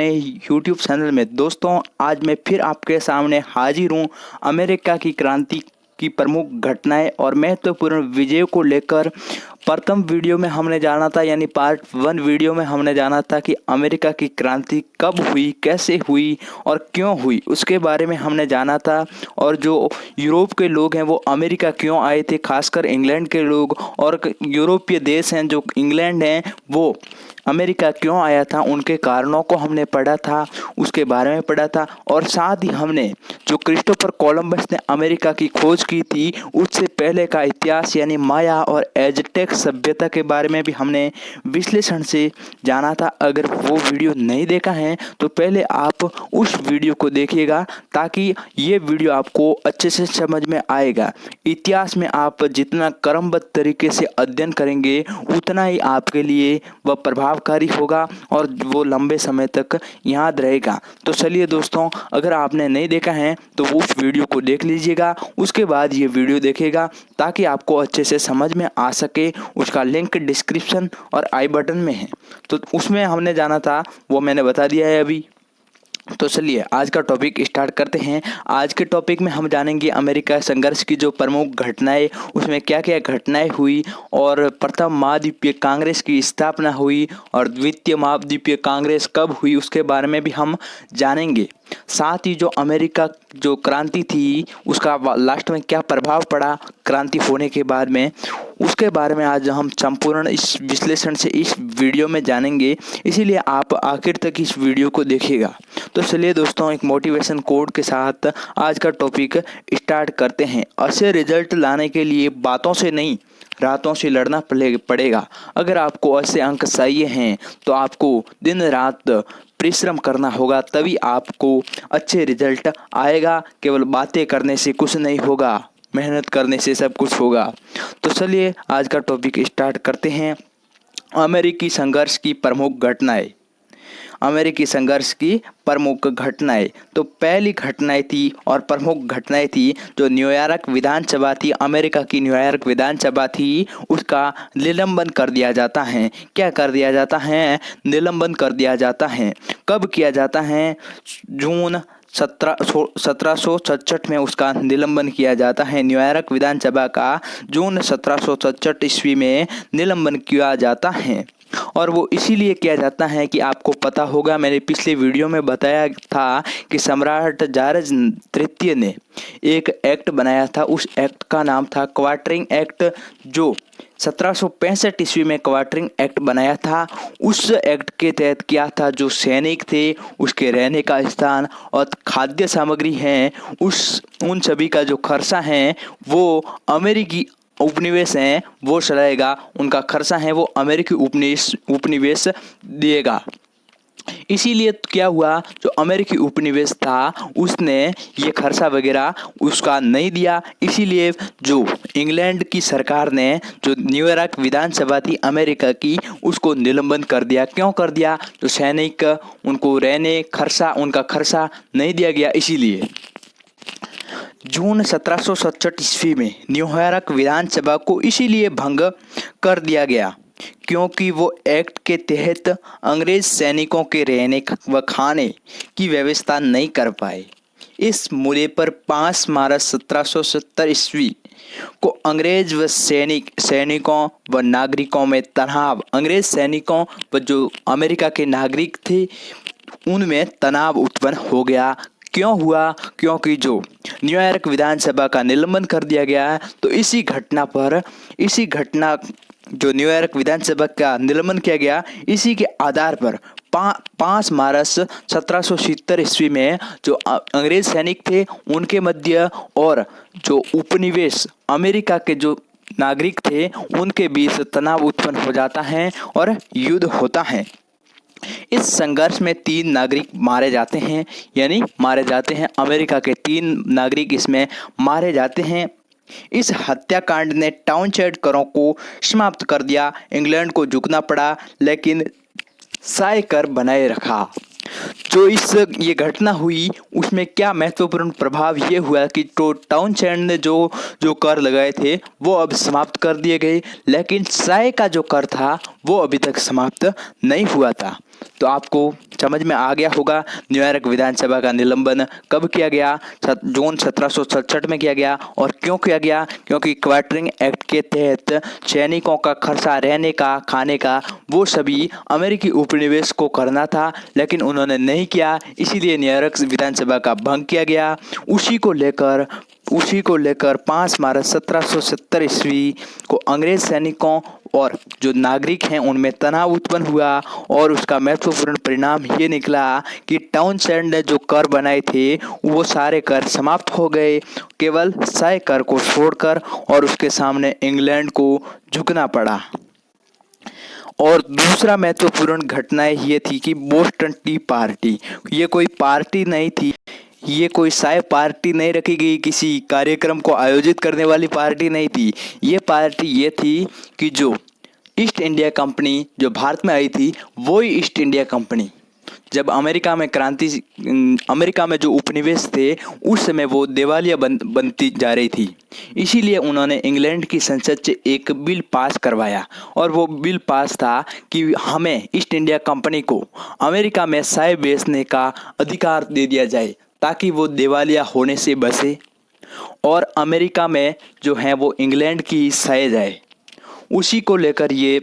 YouTube channel में। दोस्तों, आज मैं फिर आपके सामने हाजिर हूँ अमेरिका की क्रांति की प्रमुख घटनाएं और महत्वपूर्ण विजय को लेकर। प्रथम वीडियो में हमने जाना था, यानी पार्ट 1 वीडियो में हमने जाना था कि अमेरिका की क्रांति कब हुई, कैसे हुई और क्यों हुई, उसके बारे में हमने जाना था। और जो यूरोप के लोग हैं वो अमेरिका क्यों आए थे, खासकर इंग्लैंड के लोग, और यूरोपीय देश हैं जो इंग्लैंड हैं वो अमेरिका क्यों आया था, उनके कारणों को हमने पढ़ा था, उसके बारे में पढ़ा था। और साथ ही हमने जो क्रिस्टोफर कोलंबस ने अमेरिका की खोज की थी उससे पहले का इतिहास यानी माया और एज़टेक सभ्यता के बारे में भी हमने विश्लेषण से जाना था। अगर वो वीडियो नहीं देखा है तो पहले आप उस वीडियो को देखिएगा, ताकि ये वीडियो आपको अच्छे से समझ में आएगा। इतिहास में आप जितना क्रमबद्ध तरीके से अध्ययन करेंगे उतना ही आपके लिए वह प्रभावकारी होगा और वो लंबे समय तक याद रहेगा। तो चलिए दोस्तों, अगर आपने नहीं देखा है तो उस वीडियो को देख लीजिएगा, उसके बाद ये वीडियो देखिएगा ताकि आपको अच्छे से समझ में आ सके। उसका लिंक डिस्क्रिप्शन और आई बटन में है, तो उसमें हमने जाना था वो मैंने बता दिया है अभी। तो चलिए आज का टॉपिक स्टार्ट करते हैं। आज के टॉपिक में हम जानेंगे अमेरिका संघर्ष की जो प्रमुख घटनाएं, उसमें क्या क्या घटनाएं हुई, और प्रथम महाद्वीपीय कांग्रेस की स्थापना हुई और द्वितीय महाद्वीपीय कांग्रेस कब हुई उसके बारे में भी हम जानेंगे। साथ ही जो अमेरिका जो क्रांति थी उसका लास्ट में क्या प्रभाव पड़ा क्रांति होने के बाद में, उसके बारे में आज हम संपूर्ण इस विश्लेषण से इस वीडियो में जानेंगे। इसीलिए आप आखिर तक इस वीडियो को देखिएगा। तो चलिए दोस्तों, एक मोटिवेशन कोड के साथ आज का टॉपिक स्टार्ट करते हैं। अच्छे रिजल्ट लाने के लिए बातों से नहीं, रातों से लड़ना पड़ेगा। अगर आपको अच्छे अंक चाहिए हैं तो आपको दिन रात परिश्रम करना होगा, तभी आपको अच्छे रिजल्ट आएगा। केवल बातें करने से कुछ नहीं होगा, मेहनत करने से सब कुछ होगा। तो चलिए आज का टॉपिक स्टार्ट करते हैं। अमेरिकी संघर्ष की प्रमुख घटनाएं। अमेरिकी संघर्ष की प्रमुख घटनाएं, तो पहली घटनाएं थी और प्रमुख घटनाएं थी जो न्यूयॉर्क विधानसभा थी। अमेरिका की न्यूयॉर्क विधानसभा थी, उसका निलंबन कर दिया जाता है। क्या कर दिया जाता है? निलंबन कर दिया जाता है। कब किया जाता है? जून 1767 में उसका निलंबन किया जाता है। न्यूयॉर्क विधानसभा का जून 1767 ईस्वी में निलंबन किया जाता है। और वो इसीलिए किया जाता है कि आपको पता होगा, मैंने पिछले वीडियो में बताया था कि सम्राट जॉर्ज तृतीय ने एक एक्ट बनाया था। उस एक्ट का नाम था क्वार्टरिंग एक्ट, जो 1765 ईस्वी में क्वार्टरिंग एक्ट बनाया था। उस एक्ट के तहत क्या था, जो सैनिक थे उसके रहने का स्थान और खाद्य सामग्री हैं उन सभी का जो खर्चा है वो अमेरिकी उपनिवेश हैं वो चलाएगा। उनका खर्चा है वो अमेरिकी उपनिवेश देगा। इसीलिए क्या हुआ, जो अमेरिकी उपनिवेश था उसने ये खर्चा वगैरह उसका नहीं दिया। इसीलिए जो इंग्लैंड की सरकार ने जो न्यूयॉर्क विधानसभा थी अमेरिका की, उसको निलंबन कर दिया। क्यों कर दिया? जो सैनिक उनको रहने खर्चा उनका खर्चा नहीं दिया गया, इसीलिए। जून 1767 ईस्वी में न्यूयॉर्क विधानसभा को इसीलिए भंग कर दिया गया क्योंकि वो एक्ट के तहत अंग्रेज सैनिकों के रहने व खाने की व्यवस्था नहीं कर पाए। इस मुद्दे पर 5 मार्च 1770 ईस्वी को अंग्रेज व सैनिकों व नागरिकों में तनाव, अंग्रेज सैनिकों व जो अमेरिका के नागरिक थे उनमें तनाव उत्पन्न हो गया। क्यों हुआ? क्योंकि जो न्यूयॉर्क विधानसभा का निलंबन कर दिया गया, तो इसी घटना जो न्यूयॉर्क विधानसभा का निलंबन किया गया, इसी के आधार पर 5 मार्च 1770 ईस्वी में जो अंग्रेज सैनिक थे उनके मध्य और जो उपनिवेश अमेरिका के जो नागरिक थे उनके बीच तनाव उत्पन्न हो जाता है और युद्ध होता है। इस संघर्ष में 3 नागरिक मारे जाते हैं, यानी मारे जाते हैं। अमेरिका के 3 नागरिक इसमें मारे जाते हैं। इस हत्याकांड ने टाउनशेंड करों को समाप्त कर दिया। इंग्लैंड को झुकना पड़ा, लेकिन साय कर बनाए रखा। जो ये घटना हुई उसमें क्या महत्वपूर्ण प्रभाव ये हुआ कि तो टाउनशेंड ने जो कर लगाए थे वो अब समाप्त कर दिए गए, लेकिन साय का जो कर था वो अभी तक समाप्त नहीं हुआ था। तो आपको समझ में आ गया होगा न्यूयॉर्क विधानसभा का निलंबन कब किया गया। जून 1767 में किया गया। और क्यों किया गया? क्योंकि क्वार्टरिंग एक्ट के तहत सैनिकों का खर्चा, रहने का, खाने का, वो सभी अमेरिकी उपनिवेश को करना था, लेकिन उन्होंने नहीं किया, इसीलिए न्यूयॉर्क विधानसभा का भंग किया गया। उसी को लेकर 5 मार्च 1770 ईस्वी को अंग्रेज सैनिकों और जो नागरिक हैं उनमें तनाव उत्पन्न हुआ, और उसका महत्वपूर्ण परिणाम ये निकला कि टाउनशेंड ने जो कर बनाए थे वो सारे कर समाप्त हो गए, केवल 100 कर को छोड़कर, और उसके सामने इंग्लैंड को झुकना पड़ा। और दूसरा महत्वपूर्ण घटना ये थी कि बोस्टन टी पार्टी, ये कोई पार्टी नहीं थी, ये कोई साय पार्टी नहीं रखी गई, किसी कार्यक्रम को आयोजित करने वाली पार्टी नहीं थी। ये पार्टी ये थी कि जो ईस्ट इंडिया कंपनी जो भारत में आई थी, वही ईस्ट इंडिया कंपनी जब अमेरिका में जो उपनिवेश थे उस समय वो दिवालिया बनती जा रही थी, इसीलिए उन्होंने इंग्लैंड की संसद से एक बिल पास करवाया, और वो बिल पास था कि हमें ईस्ट इंडिया कंपनी को अमेरिका में चाय बेचने का अधिकार दे दिया जाए, ताकि वो दिवालिया होने से बचे और अमेरिका में जो है वो इंग्लैंड की ही चाय जाए। उसी को लेकर ये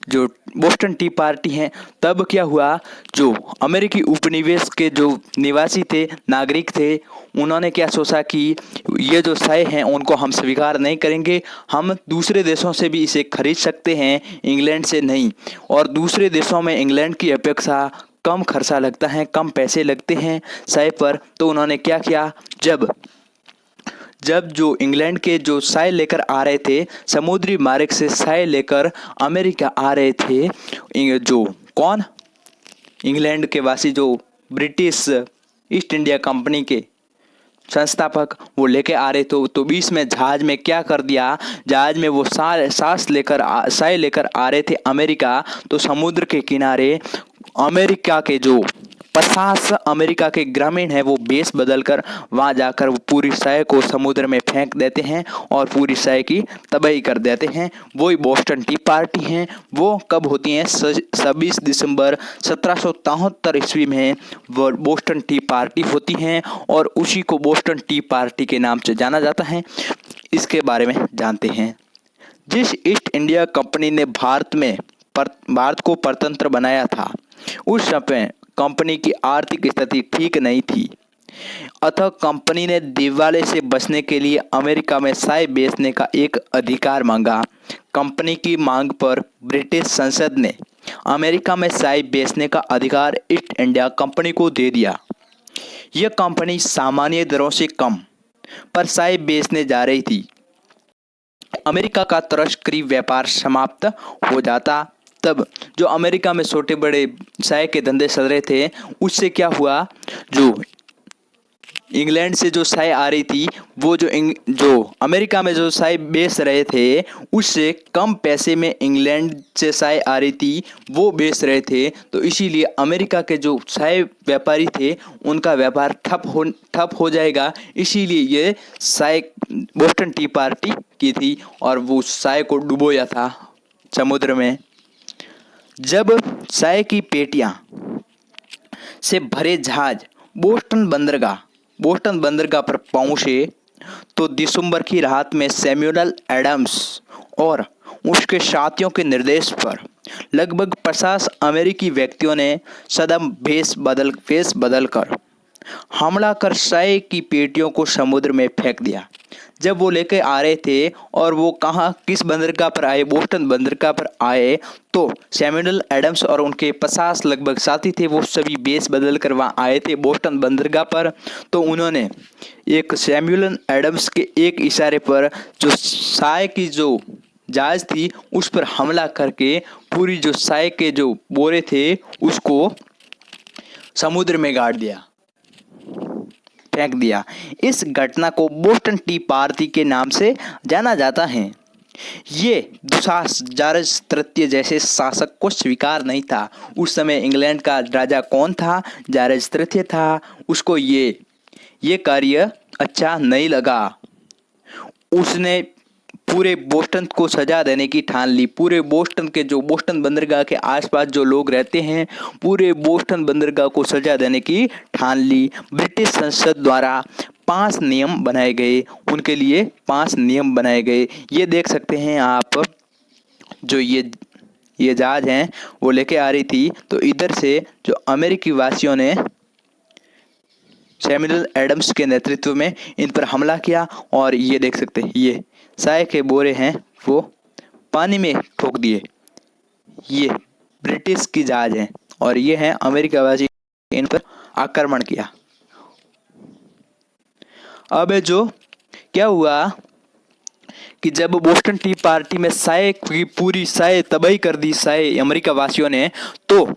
जो बोस्टन टी पार्टी है, तब क्या हुआ, जो अमेरिकी उपनिवेश के जो निवासी थे, नागरिक थे, उन्होंने क्या सोचा कि ये जो चाय हैं उनको हम स्वीकार नहीं करेंगे, हम दूसरे देशों से भी इसे खरीद सकते हैं, इंग्लैंड से नहीं। और दूसरे देशों में इंग्लैंड की अपेक्षा कम खर्चा लगता है, कम पैसे लगते हैं चाय पर। तो उन्होंने क्या किया, जब जो इंग्लैंड के जो चाय लेकर आ रहे थे, समुद्री मार्ग से चाय लेकर अमेरिका आ रहे थे, जो कौन, इंग्लैंड के वासी जो ब्रिटिश ईस्ट इंडिया कंपनी के संस्थापक, वो लेके आ रहे थे, तो बीच में जहाज में क्या कर दिया, जहाज में वो चाय लेकर आ रहे थे अमेरिका, तो समुद्र के किनारे अमेरिका के जो 50 अमेरिका के ग्रामीण है वो बेस बदल कर वहाँ जाकर वो पूरी चाय को समुद्र में फेंक देते हैं और पूरी चाय की तबाही कर देते हैं। वही बोस्टन टी पार्टी हैं। वो कब होती हैं, 26 दिसंबर 1773 ईस्वी में वो बोस्टन टी पार्टी होती हैं, और उसी को बोस्टन टी पार्टी के नाम से जाना जाता है। इसके बारे में जानते हैं। जिस ईस्ट इंडिया कंपनी ने भारत को परतंत्र बनाया था, उस समय कंपनी की आर्थिक स्थिति ठीक नहीं थी, अतः कंपनी ने दिवाले से बचने के लिए अमेरिका में चाय बेचने का एक अधिकार मांगा। कंपनी की मांग पर ब्रिटिश संसद ने अमेरिका में चाय बेचने का अधिकार ईस्ट इंडिया कंपनी को दे दिया। यह कंपनी सामान्य दरों से कम पर चाय बेचने जा रही थी। अमेरिका का तस्करी व्यापार समाप्त हो जाता। तब जो अमेरिका में छोटे बड़े चाय के धंधे चल रहे थे, उससे क्या हुआ, जो इंग्लैंड से जो चाय आ रही थी, वो जो अमेरिका में जो चाय बेच रहे थे, उससे कम पैसे में इंग्लैंड से चाय आ रही थी, वो बेच रहे थे। तो इसीलिए अमेरिका के जो चाय व्यापारी थे, उनका व्यापार ठप हो जाएगा। इसीलिए ये चाय बोस्टन टी पार्टी की थी, और वो चाय को डुबोया था समुद्र में। जब चाय की पेटियां से भरे जहाज बोस्टन बंदरगाह पर पहुंचे, तो दिसंबर की रात में सैमुअल एडम्स और उसके साथियों के निर्देश पर लगभग 50 अमेरिकी व्यक्तियों ने सदम भेष बदलकर हमला कर चाय की पेटियों को समुद्र में फेंक दिया। जब वो लेके आ रहे थे, और वो किस बंदरगाह पर आए, बोस्टन बंदरगाह पर आए, तो सैमुअल एडम्स और उनके 50 लगभग साथी थे, वो सभी बेस बदल कर वहाँ आए थे बोस्टन बंदरगाह पर। तो उन्होंने एक सैमुअल एडम्स के एक इशारे पर जो चाय की जो जहाज थी उस पर हमला करके पूरी जो चाय के जो बोरे थे उसको समुद्र में गाड़ दिया, फेंक दिया। इस घटना को बोस्टन टी पार्टी के नाम से जाना जाता है। ये दुस्साहस जॉर्ज तृतीय जैसे शासक को स्वीकार नहीं था। उस समय इंग्लैंड का राजा कौन था? जॉर्ज तृतीय था। उसको ये कार्य अच्छा नहीं लगा। उसने पूरे बोस्टन को सजा देने की ठान ली। पूरे बोस्टन के जो बोस्टन बंदरगाह के आसपास जो लोग रहते हैं, पूरे बोस्टन बंदरगाह को सजा देने की ठान ली। ब्रिटिश संसद द्वारा 5 नियम बनाए गए, उनके लिए 5 नियम बनाए गए। ये देख सकते हैं आप, जो ये जहाज हैं वो लेके आ रही थी, तो इधर से जो अमेरिकी वासियों ने सैमुअल एडम्स के नेतृत्व में इन पर हमला किया, और ये देख सकते हैं ये साए के बोरे हैं वो पानी में ठोक दिए। ये ब्रिटिश की जहाज हैं और ये हैं अमेरिकावासी, इन पर आक्रमण किया। अब जो क्या हुआ कि जब बोस्टन टी पार्टी में साए की पूरी साए तबाही कर दी साए अमेरिका वासियों ने, तो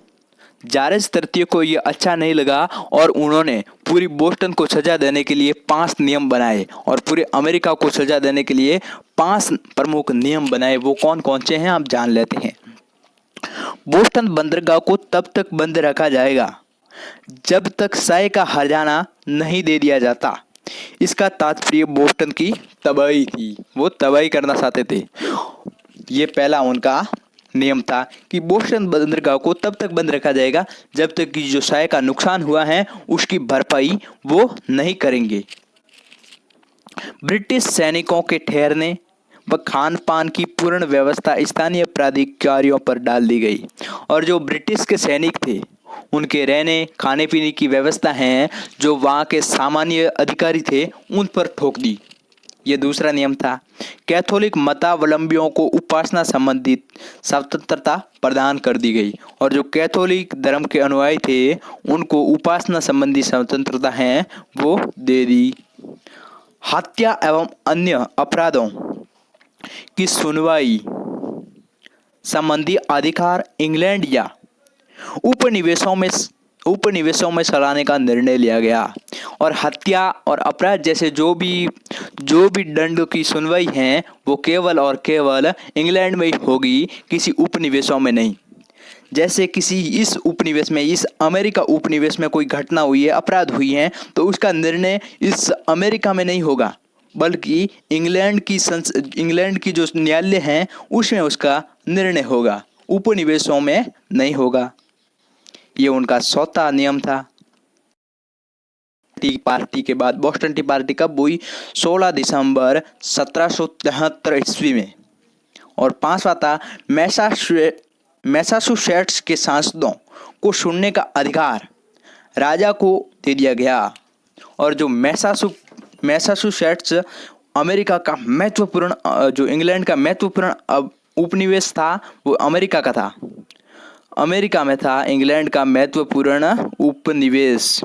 जॉर्ज तृतीय को ये अच्छा नहीं लगा और उन्होंने पूरी बोस्टन को सजा देने के लिए 5 नियम बनाए, और पूरे अमेरिका को सजा देने के लिए 5 प्रमुख नियम बनाए। वो कौन कौन से हैं आप जान लेते हैं। बोस्टन बंदरगाह को तब तक बंद रखा जाएगा जब तक साए का हर्जाना नहीं दे दिया जाता। इसका तात्पर्य बोस्टन की तबाही थी, वो तबाही करना चाहते थे। ये पहला उनका नियम था कि बोस्टन बंदरगाह को तब तक बंद रखा जाएगा जब तक कि जो साए का नुकसान हुआ है उसकी भरपाई वो नहीं करेंगे। ब्रिटिश सैनिकों के ठहरने व खान पान की पूर्ण व्यवस्था स्थानीय प्राधिकारियों पर डाल दी गई, और जो ब्रिटिश के सैनिक थे उनके रहने खाने पीने की व्यवस्था है जो वहाँ के सामान्य अधिकारी थे उन पर ठोक दी। ये दूसरा नियम था। कैथोलिक मतावलंबियों को उपासना संबंधित स्वतंत्रता प्रदान कर दी गई, और जो कैथोलिक धर्म के अनुयायी थे उनको उपासना संबंधी स्वतंत्रता है वो दे दी। हत्या एवं अन्य अपराधों की सुनवाई संबंधी अधिकार इंग्लैंड या उपनिवेशों में चलाने का निर्णय लिया गया, और हत्या और अपराध जैसे जो भी दंड की सुनवाई है वो केवल और केवल इंग्लैंड में ही होगी, किसी उपनिवेशों में नहीं। जैसे किसी इस उपनिवेश में, इस अमेरिका उपनिवेश में कोई घटना हुई है, अपराध हुई है, तो उसका निर्णय इस अमेरिका में नहीं होगा, बल्कि इंग्लैंड की जो न्यायालय है उसमें उसका निर्णय होगा, उपनिवेशों में नहीं होगा। ये उनका चौथा नियम था। टी पार्टी के बाद बोस्टन टी पार्टी कब हुई? 16 दिसंबर 1773 ईस्वी में। और 5वां था मैसाचुसेट्स के सांसदों को चुनने का अधिकार राजा को दे दिया गया, और जो मैसाचुसेट्स अमेरिका का महत्वपूर्ण, जो इंग्लैंड का महत्वपूर्ण उपनिवेश था वो अमेरिका का था, अमेरिका में था इंग्लैंड का महत्वपूर्ण उपनिवेश,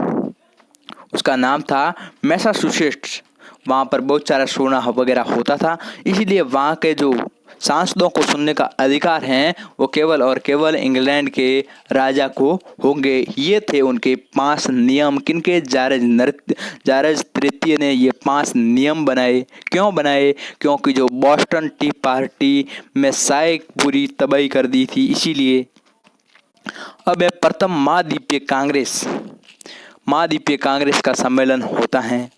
उसका नाम था मैसाचुसेट्स। वहाँ पर बहुत सारा सोना वगैरह होता था, इसीलिए वहाँ के जो सांसदों को चुनने का अधिकार हैं वो केवल और केवल इंग्लैंड के राजा को होंगे। ये थे उनके 5 नियम। किनके? जॉर्ज तृतीय ने ये 5 नियम बनाए। क्यों बनाए? क्योंकि जो बोस्टन टी पार्टी में साए पूरी तबाही कर दी थी, इसीलिए। अब प्रथम महाद्वीपीय कांग्रेस का सम्मेलन होता है।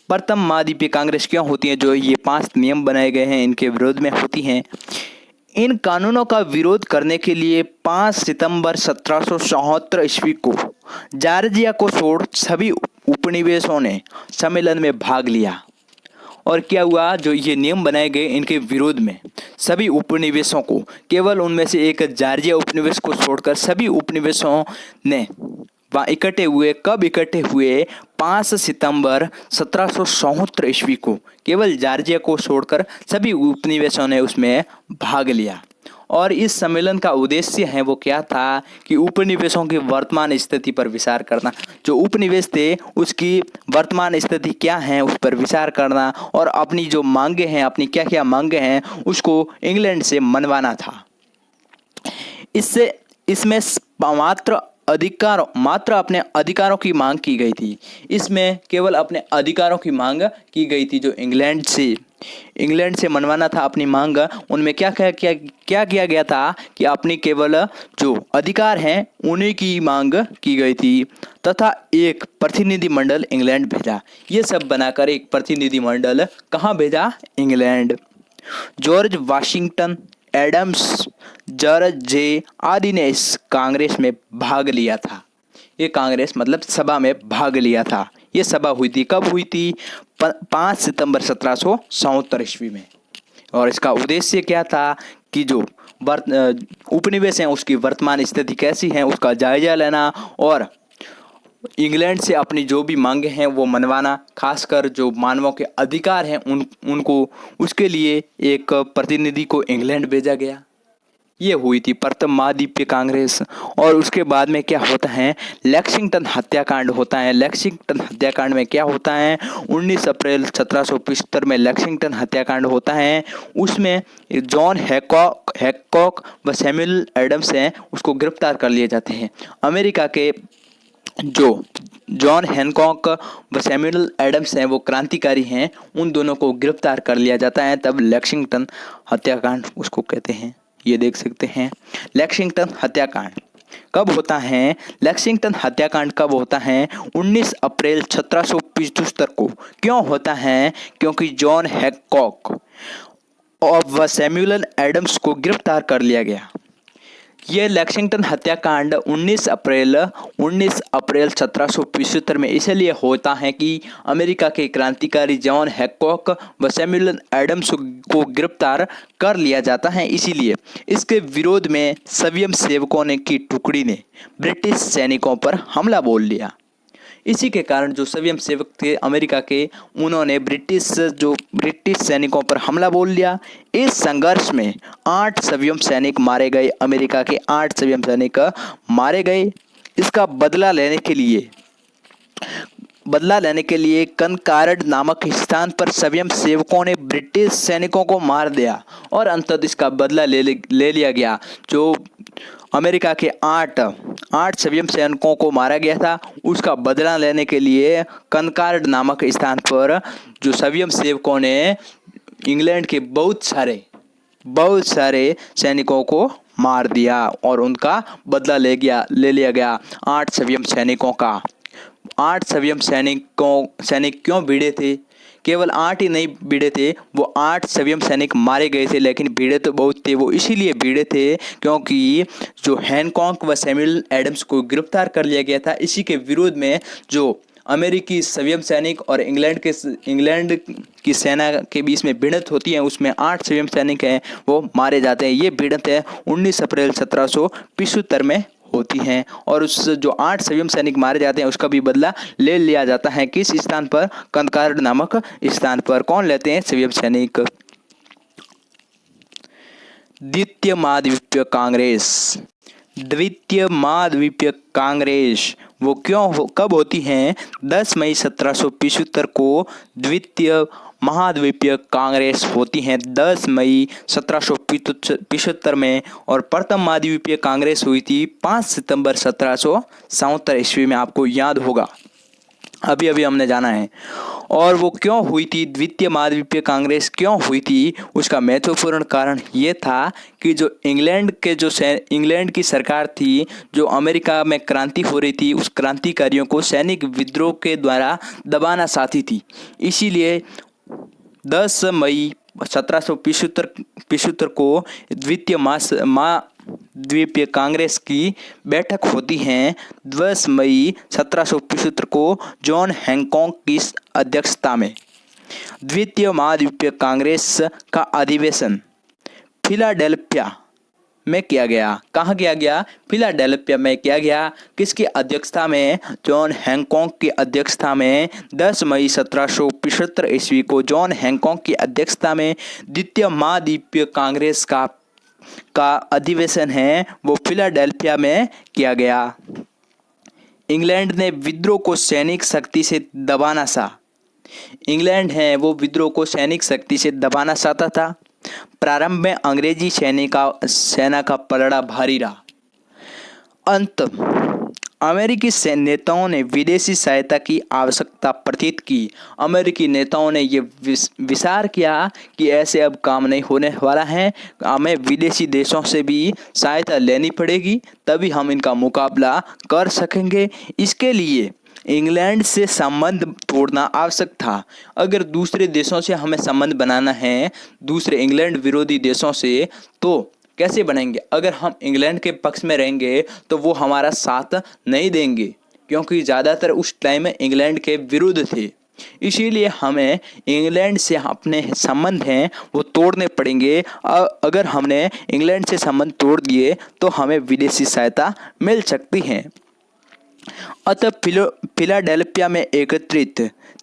प्रथम महाद्वीपीय कांग्रेस क्यों होती है? जो ये 5 नियम बनाए गए हैं इनके विरोध में होती हैं। इन कानूनों का विरोध करने के लिए 5 सितंबर 1774 ईस्वी को जॉर्जिया को छोड़ सभी उपनिवेशों ने सम्मेलन में भाग लिया। और क्या हुआ? जो ये नियम बनाए गए इनके विरोध में सभी उपनिवेशों को, केवल उनमें से एक जॉर्जिया उपनिवेश को छोड़कर सभी उपनिवेशों ने वहाँ इकट्ठे हुए। कब इकट्ठे हुए? 5 सितंबर 1774 ईस्वी को। केवल जॉर्जिया को छोड़कर सभी उपनिवेशों ने उसमें भाग लिया। और इस सम्मेलन का उद्देश्य है वो क्या था कि उपनिवेशों की वर्तमान स्थिति पर विचार करना। जो उपनिवेश थे उसकी वर्तमान स्थिति क्या है उस पर विचार करना, और अपनी जो मांगे हैं, अपनी क्या क्या मांगे हैं उसको इंग्लैंड से मनवाना था। इसमें मात्र अपने अधिकारों की मांग की गई थी। इसमें केवल अपने अधिकारों की मांग की गई थी। जो इंग्लैंड से मनवाना था अपनी मांग, उनमें क्या किया गया था कि अपनी केवल जो अधिकार हैं उन्हीं की मांग की गई थी, तथा एक प्रतिनिधिमंडल इंग्लैंड भेजा। ये सब बनाकर एक प्रतिनिधिमंडल कहाँ भेजा? England. George Washington, Adams, George J आदि ने इस कांग्रेस में भाग लिया था। ये कांग्रेस मतलब सभा में भाग लिया था। ये सभा हुई थी, कब हुई थी? 5 सितंबर 1774 ईस्वी में। और इसका उद्देश्य क्या था कि जो उपनिवेश हैं उसकी वर्तमान स्थिति कैसी है उसका जायजा लेना और इंग्लैंड से अपनी जो भी मांगे हैं वो मनवाना, खासकर जो मानवों के अधिकार हैं उनको, उसके लिए एक प्रतिनिधि को इंग्लैंड भेजा गया। ये हुई थी प्रथम महाद्वीपीय कांग्रेस। और उसके बाद में क्या होता है? लेक्सिंगटन हत्याकांड होता है। लेक्सिंगटन हत्याकांड में क्या होता है? 19 अप्रैल 1775 में लेक्सिंगटन हत्याकांड होता है। उसमें जॉन हैकॉक व सैमुअल एडम्स हैं, उसको गिरफ्तार कर लिए जाते हैं। अमेरिका के जो जॉन हैनकॉक व सैमुअल एडम्स हैं वो क्रांतिकारी हैं, उन दोनों को गिरफ्तार कर लिया जाता है। तब लेक्सिंगटन हत्याकांड उसको कहते हैं। ये देख सकते हैं लेक्सिंगटन हत्याकांड कब होता है? लेक्सिंगटन हत्याकांड कब होता है? 19 अप्रैल 1775 को। क्यों होता है? क्योंकि जॉन हैनकॉक और व सैमुअल एडम्स को गिरफ्तार कर लिया गया। ये लेक्सिंगटन हत्याकांड 19 अप्रैल 1775 में इसलिए होता है कि अमेरिका के क्रांतिकारी जॉन हैनकॉक व सैमुअल एडम्स को गिरफ्तार कर लिया जाता है। इसीलिए इसके विरोध में स्वयंसेवकों की टुकड़ी ने ब्रिटिश सैनिकों पर हमला बोल लिया। इसी के कारण जो स्वयंसेवक थे अमेरिका के, उन्होंने ब्रिटिश सैनिकों पर हमला बोल लिया। इस संघर्ष में 8 स्वयं सैनिक मारे गए। अमेरिका के 8 स्वयं सैनिक मारे गए। इसका बदला लेने के लिए कनकार्ड नामक स्थान पर स्वयं सेवकों ने ब्रिटिश सैनिकों को मार दिया और अंततः इसका बदला ले लिया गया। जो अमेरिका के 8 स्वयं सैनिकों को मारा गया था, उसका बदला लेने के लिए कनकार्ड नामक स्थान पर जो स्वयं सेवकों ने इंग्लैंड के बहुत सारे सैनिकों को मार दिया और उनका बदला ले लिया गया 8 स्वयं सैनिकों का। 8 स्वयं सैनिक क्यों भिड़े थे? केवल 8 ही नहीं भिड़े थे, वो 8 स्वयं सैनिक मारे गए थे, लेकिन भिड़े तो बहुत थे। वो इसीलिए भिड़े थे क्योंकि जो हैनकॉक व सैमुअल एडम्स को गिरफ्तार कर लिया गया था। इसी के विरोध में जो अमेरिकी स्वयं सैनिक और इंग्लैंड की सेना के बीच में भिड़ंत होती है, उसमें 8 स्वयं सैनिक हैं वो मारे जाते हैं। ये भिड़ंत है 19 अप्रैल 1775 में होती हैं और उस जो 8 स्वयं सैनिक मारे जाते हैं उसका भी बदला ले लिया जाता है। किस स्थान पर? कनकार्ड नामक स्थान पर। कौन लेते हैं? स्वयं सैनिक। द्वितीय महाद्वीपीय कांग्रेस वो कब होती हैं? 10 मई 1775 को द्वितीय महाद्वीपीय कांग्रेस होती हैं। 10 मई 1775 में। और प्रथम महाद्वीपीय कांग्रेस हुई थी 5 सितंबर 1774 ईस्वी में। आपको याद होगा, अभी हमने जाना है। और वो क्यों हुई थी? द्वितीय महाद्वीपीय कांग्रेस क्यों हुई थी? उसका महत्वपूर्ण कारण ये था कि जो इंग्लैंड की सरकार थी, जो अमेरिका में क्रांति हो रही थी, उस क्रांतिकारियों को सैनिक विद्रोह के द्वारा दबाना चाहती थी। इसीलिए 10 मई 1775 को द्वितीय महाद्वीपीय कांग्रेस की बैठक होती है। 10 मई 1775 को जॉन हैनकॉक की अध्यक्षता में द्वितीय महाद्वीपीय कांग्रेस का अधिवेशन फिलाडेल्फिया में किया गया। कहाँ किया गया? फिलाडेल्फिया में किया गया। किसकी अध्यक्षता में? जॉन हैनकॉक की अध्यक्षता में। 10 मई 1775 ईस्वी को जॉन हैनकॉक की अध्यक्षता में द्वितीय महाद्वीपीय कांग्रेस का अधिवेशन है वो फिलाडेल्फिया में किया गया। इंग्लैंड ने विद्रोह को सैनिक शक्ति से दबाना चाहता था। प्रारंभ में अंग्रेजी सेना का पलड़ा भारी रहा। अमेरिकी नेताओं ने विदेशी सहायता की आवश्यकता प्रतीत की। अमेरिकी नेताओं ने ये विचार किया कि ऐसे अब काम नहीं होने वाला है, हमें विदेशी देशों से भी सहायता लेनी पड़ेगी, तभी हम इनका मुकाबला कर सकेंगे। इसके लिए इंग्लैंड से संबंध तोड़ना आवश्यक था। अगर दूसरे देशों से हमें संबंध बनाना है, दूसरे इंग्लैंड विरोधी देशों से, तो कैसे बनाएंगे? अगर हम इंग्लैंड के पक्ष में रहेंगे तो वो हमारा साथ नहीं देंगे, क्योंकि ज़्यादातर उस टाइम में इंग्लैंड के विरुद्ध थे। इसीलिए हमें इंग्लैंड से अपने संबंध हैं वो तोड़ने पड़ेंगे। अगर हमने इंग्लैंड से संबंध तोड़ दिए तो हमें विदेशी सहायता मिल सकती है। अतः फिलाडेल्फिया में एकत्रित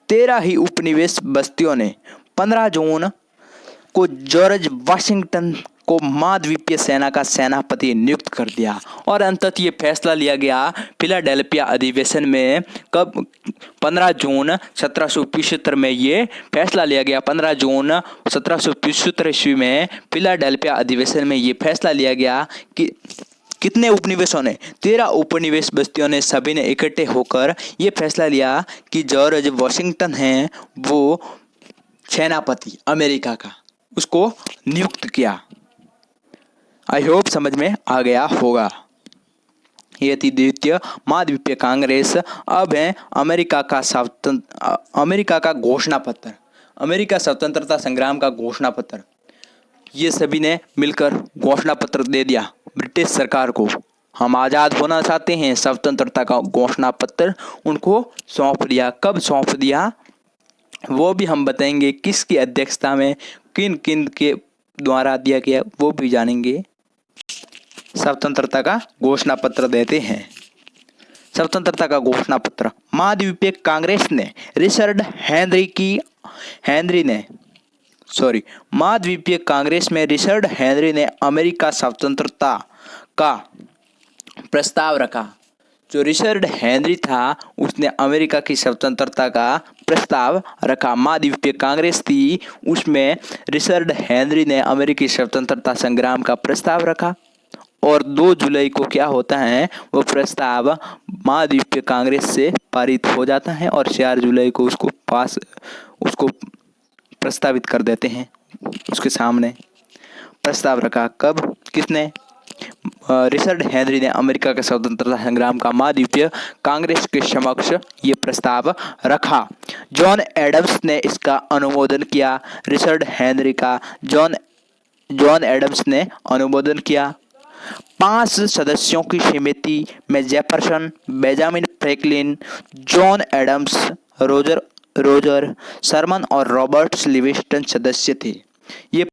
13 ही उपनिवेश बस्तियों ने 15 जून को जॉर्ज वाशिंगटन को महाद्वीपीय सेना का सेनापति नियुक्त कर दिया। और अंततः ये फैसला लिया गया फिलाडेल्फिया अधिवेशन में। कब? 15 जून 1775 में ये फैसला लिया गया। 15 जून 1775 ईस्वी में फिलाडेल्फिया अधिवेशन में ये फैसला लिया गया कि कितने उपनिवेशों ने, 13 उपनिवेश बस्तियों ने, सभी ने इकट्ठे होकर ये फैसला लिया कि जॉर्ज वाशिंगटन हैं वो सेनापति अमेरिका का, उसको नियुक्त किया। आई होप समझ में आ गया होगा। ये थी द्वितीय महाद्वीपीय कांग्रेस। अब है अमेरिका का घोषणा पत्र, अमेरिका स्वतंत्रता संग्राम का घोषणा पत्र। ये सभी ने मिलकर घोषणा पत्र दे दिया ब्रिटिश सरकार को, हम आज़ाद होना चाहते हैं। स्वतंत्रता का घोषणा पत्र उनको सौंप दिया। कब सौंप दिया वो भी हम बताएंगे, किसकी अध्यक्षता में, किन किन के द्वारा दिया गया वो भी जानेंगे। स्वतंत्रता का घोषणा पत्र देते हैं। स्वतंत्रता का घोषणा पत्र महाद्वीपीय कांग्रेस ने महाद्वीपीय कांग्रेस में रिचर्ड हेनरी ने अमेरिका स्वतंत्रता का प्रस्ताव रखा। जो रिचर्ड हेनरी था उसने अमेरिका की स्वतंत्रता का प्रस्ताव रखा। महाद्वीपीय कांग्रेस थी, उसमें रिचर्ड हेनरी ने अमेरिकी स्वतंत्रता संग्राम का प्रस्ताव रखा। और 2 जुलाई को क्या होता है, वो प्रस्ताव महाद्वीपीय कांग्रेस से पारित हो जाता है और 4 जुलाई को उसको प्रस्तावित कर देते हैं। उसके सामने प्रस्ताव रखा। कब? किसने? रिचर्ड हेनरी ने अमेरिका के स्वतंत्रता संग्राम का महाद्वीपीय कांग्रेस के समक्ष ये प्रस्ताव रखा। जॉन एडम्स ने इसका अनुमोदन किया। रिचर्ड हेनरी का जॉन एडम्स ने अनुमोदन किया। 5 सदस्यों की समिति में Jefferson, Benjamin Franklin, John Adams, Roger Sherman और रॉबर्ट लिविंगस्टन सदस्य थे। ये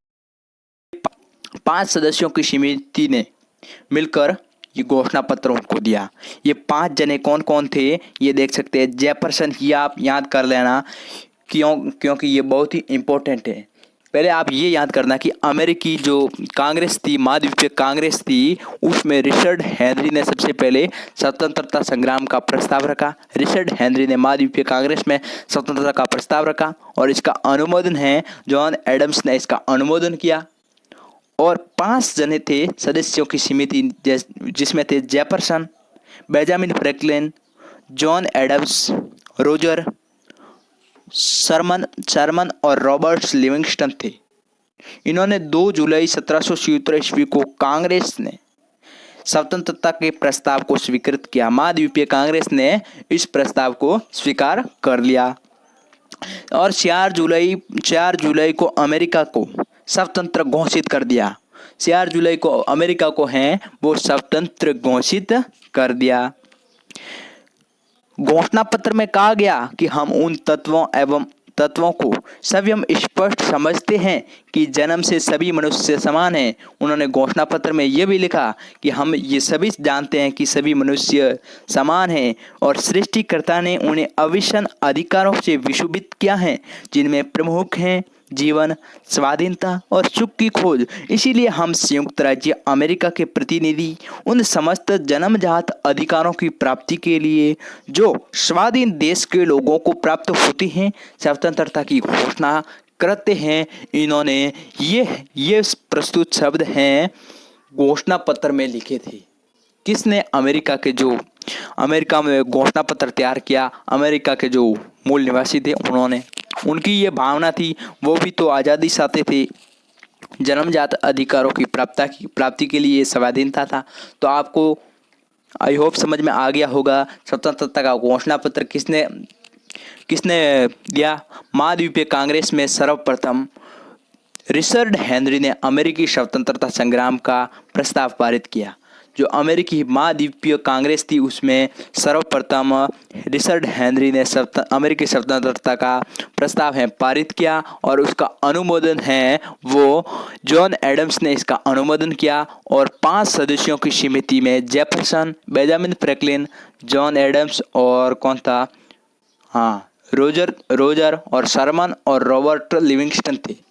5 सदस्यों की समिति ने मिलकर ये घोषणा पत्र उनको दिया। ये 5 जने कौन कौन थे ये देख सकते हैं। जेफरसन ही आप याद कर लेना, क्योंकि ये बहुत ही इम्पोर्टेंट है। पहले आप ये याद करना कि अमेरिकी जो कांग्रेस थी, महाद्वीपीय कांग्रेस थी, उसमें रिचर्ड हेनरी ने सबसे पहले स्वतंत्रता संग्राम का प्रस्ताव रखा। रिचर्ड हेनरी ने महाद्वीपीय कांग्रेस में स्वतंत्रता का प्रस्ताव रखा और इसका अनुमोदन है जॉन एडम्स ने इसका अनुमोदन किया। और 5 जने थे सदस्यों की समिति, जिसमें थे Jefferson, Benjamin Franklin, John Adams, Roger Sherman और रॉबर्ट लिविंगस्टन थे। इन्होंने 2 जुलाई 1777 ईस्वी को कांग्रेस ने स्वतंत्रता के प्रस्ताव को स्वीकृत किया। महाद्वीपीय कांग्रेस ने इस प्रस्ताव को स्वीकार कर लिया और 4 जुलाई को अमेरिका को स्वतंत्र घोषित कर दिया। 4 जुलाई को अमेरिका को वो स्वतंत्र घोषित कर दिया। घोषणा पत्र में कहा गया कि हम उन तत्वों को सभी हम स्पष्ट समझते हैं कि जन्म से सभी मनुष्य समान हैं। उन्होंने घोषणा पत्र में यह भी लिखा कि हम ये सभी जानते हैं कि सभी मनुष्य समान हैं और सृष्टिकर्ता ने उन्हें अविचल अधिकारों से विशुभित किया है, जिनमें प्रमुख हैं जीवन, स्वाधीनता और सुख की खोज। इसीलिए हम संयुक्त राज्य अमेरिका के प्रतिनिधि उन समस्त जन्मजात अधिकारों की प्राप्ति के लिए जो स्वाधीन देश के लोगों को प्राप्त होती हैं, स्वतंत्रता की घोषणा करते हैं। इन्होंने ये प्रस्तुत शब्द हैं घोषणा पत्र में लिखे थे। किसने? अमेरिका के जो अमेरिका में घोषणा पत्र तैयार किया। अमेरिका के जो मूल निवासी थे उन्होंने, उनकी ये भावना थी, वो भी तो आज़ादी चाहते थे, जन्मजात अधिकारों की प्राप्ति के लिए संवैधानिकता था। तो आपको आई होप समझ में आ गया होगा स्वतंत्रता का घोषणा पत्र किसने दिया। महाद्वीपीय कांग्रेस में सर्वप्रथम रिचर्ड हेनरी ने अमेरिकी स्वतंत्रता संग्राम का प्रस्ताव पारित किया। जो अमेरिकी महाद्वीपीय कांग्रेस थी उसमें सर्वप्रथम रिचर्ड हेनरी ने अमेरिकी स्वतंत्रता का प्रस्ताव है पारित किया और उसका अनुमोदन है वो जॉन एडम्स ने इसका अनुमोदन किया। और 5 सदस्यों की समिति में Jefferson, Benjamin Franklin, John Adams और कौन था, हाँ, रोजर और शर्मन और रॉबर्ट लिविंगस्टन थे।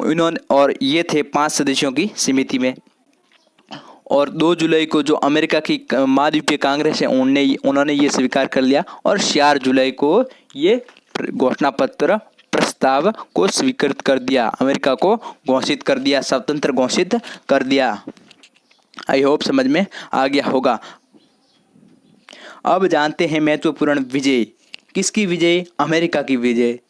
इन्होंने, और ये थे 5 सदस्यों की समिति में। और 2 जुलाई को जो अमेरिका की महाद्वीपीय कांग्रेस है उन्होंने ये स्वीकार कर लिया और 4 जुलाई को ये घोषणा पत्र प्रस्ताव को स्वीकृत कर दिया, अमेरिका को घोषित कर दिया, स्वतंत्र घोषित कर दिया। आई होप समझ में आ गया होगा। अब जानते हैं महत्वपूर्ण विजय। किसकी विजय? अमेरिका की विजय।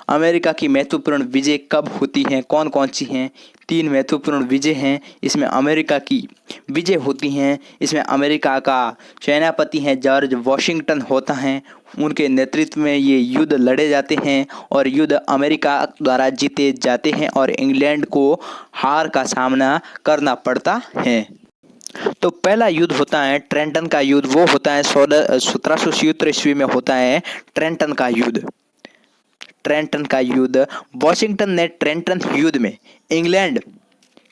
अमेरिका की महत्वपूर्ण विजय कब होती हैं, कौन कौन सी हैं? 3 महत्वपूर्ण विजय हैं। इसमें अमेरिका की विजय होती हैं। इसमें अमेरिका का सेनापति हैं जॉर्ज वॉशिंगटन होता है, उनके नेतृत्व में ये युद्ध लड़े जाते हैं और युद्ध अमेरिका द्वारा जीते जाते हैं और इंग्लैंड को हार का सामना करना पड़ता है। तो पहला युद्ध होता है ट्रेंटन का युद्ध। वो होता है 1776 ईस्वी में होता है ट्रेंटन का युद्ध। ट्रेंटन का युद्ध, वॉशिंगटन ने ट्रेंटन युद्ध में इंग्लैंड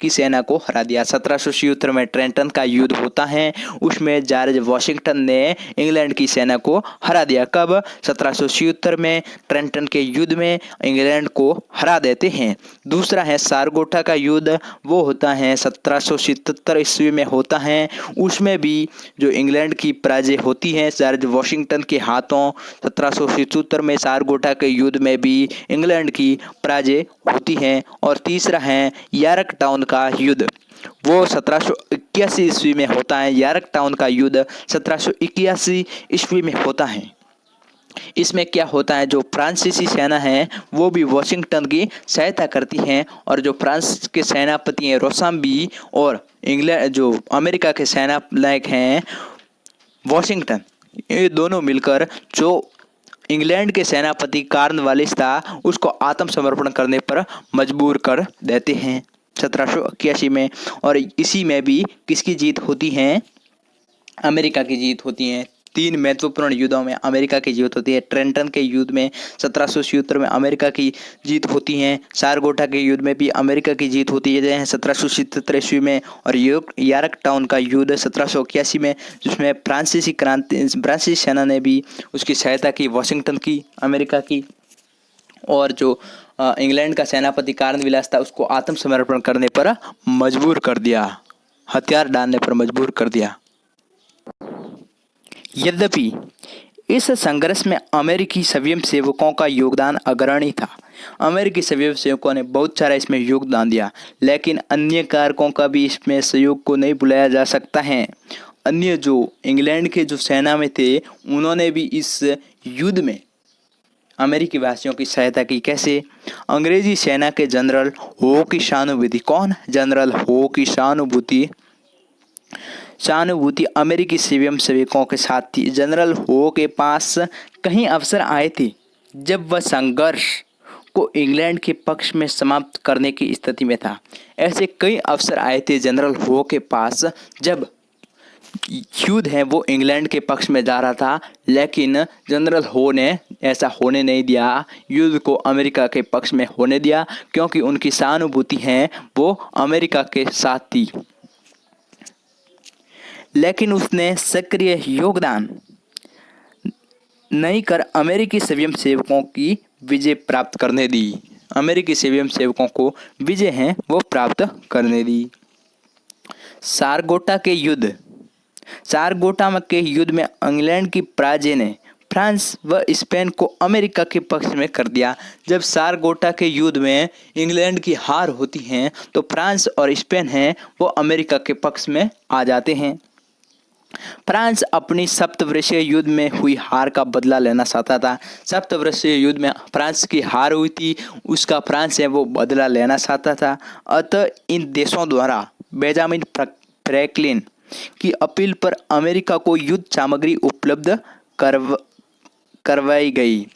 की सेना को हरा दिया। 1776 में ट्रेंटन का युद्ध होता है, उसमें जॉर्ज वॉशिंगटन ने इंग्लैंड की सेना को हरा दिया। कब? 1776 में ट्रेंटन के युद्ध में इंग्लैंड को हरा देते हैं। दूसरा है सारगोटा का युद्ध। वो होता है 1777 ईस्वी में होता है, उसमें भी जो इंग्लैंड की पराजय होती है जॉर्ज वॉशिंगटन के हाथों। 1777 में सारगोटा के युद्ध में भी इंग्लैंड की पराजय होती है। और तीसरा है यॉर्क टाउन का युद्ध। वो 1781 ईस्वी में होता है। यॉर्क टाउन का युद्ध 1781 ईस्वी में होता है। इसमें क्या होता है, जो फ्रांसीसी सेना है वो भी वॉशिंगटन की सहायता करती है और जो फ्रांस के सेनापति हैं रोसाम्बी और इंग्लैंड जो अमेरिका के सेनानायक हैं वॉशिंगटन, ये दोनों मिलकर जो इंग्लैंड के सेनापति कॉर्नवालिस था उसको आत्मसमर्पण करने पर मजबूर कर देते हैं 1781 में। और इसी में भी किसकी जीत होती है? अमेरिका की जीत होती है। 3 महत्वपूर्ण युद्धों में अमेरिका की जीत होती है। ट्रेंटन के युद्ध में 1776 में अमेरिका की जीत होती है। सारगोटा के युद्ध में भी अमेरिका की जीत होती है 1777 ईस्वी में। और यॉर्क टाउन का युद्ध 1781 में, जिसमें फ्रांसीसी सेना ने भी उसकी सहायता की, वॉशिंगटन की, अमेरिका की। और जो इंग्लैंड का सेनापति कॉर्नवालिस था उसको आत्मसमर्पण करने पर मजबूर कर दिया, हथियार डालने पर मजबूर कर दिया। यद्यपि इस संघर्ष में अमेरिकी स्वयंसेवकों का योगदान अग्रणी था। अमेरिकी स्वयंसेवकों ने बहुत सारा इसमें योगदान दिया, लेकिन अन्य कारकों का भी इसमें सहयोग को नहीं भुलाया जा सकता है। अन्य जो इंग्लैंड के जो सेना में थे उन्होंने भी इस युद्ध में अमेरिकी वासियों की सहायता की। कैसे? अंग्रेजी सेना के जनरल हो की सहानुभूति, कौन? जनरल हो की सहानुभूति अमेरिकी स्वयंसेवकों के साथ थी। जनरल हो के पास कई अवसर आए थे जब वह संघर्ष को इंग्लैंड के पक्ष में समाप्त करने की स्थिति में था। ऐसे कई अवसर आए थे जनरल हो के पास जब युद्ध है वो इंग्लैंड के पक्ष में जा रहा था, लेकिन जनरल हो ने ऐसा होने नहीं दिया, युद्ध को अमेरिका के पक्ष में होने दिया, क्योंकि उनकी सहानुभूति है वो अमेरिका के साथ थी। लेकिन उसने सक्रिय योगदान नहीं कर अमेरिकी स्वयंसेवकों की विजय प्राप्त करने दी। अमेरिकी स्वयंसेवकों को विजय है वो प्राप्त करने दी। सारगोटा के युद्ध में इंग्लैंड की पराजय ने फ्रांस व स्पेन को अमेरिका के पक्ष में कर दिया। जब सारगोटा के युद्ध में इंग्लैंड की हार होती है तो फ्रांस और स्पेन हैं वो अमेरिका के पक्ष में आ जाते हैं। फ्रांस अपनी सप्तवर्षीय युद्ध में हुई हार का बदला लेना चाहता था। सप्तवर्षीय युद्ध में फ्रांस की हार हुई थी, उसका फ्रांस है वो बदला लेना चाहता था। अतः इन देशों द्वारा बेंजामिन फ्रैंकलिन की अपील पर अमेरिका को युद्ध सामग्री उपलब्ध करवाई गई।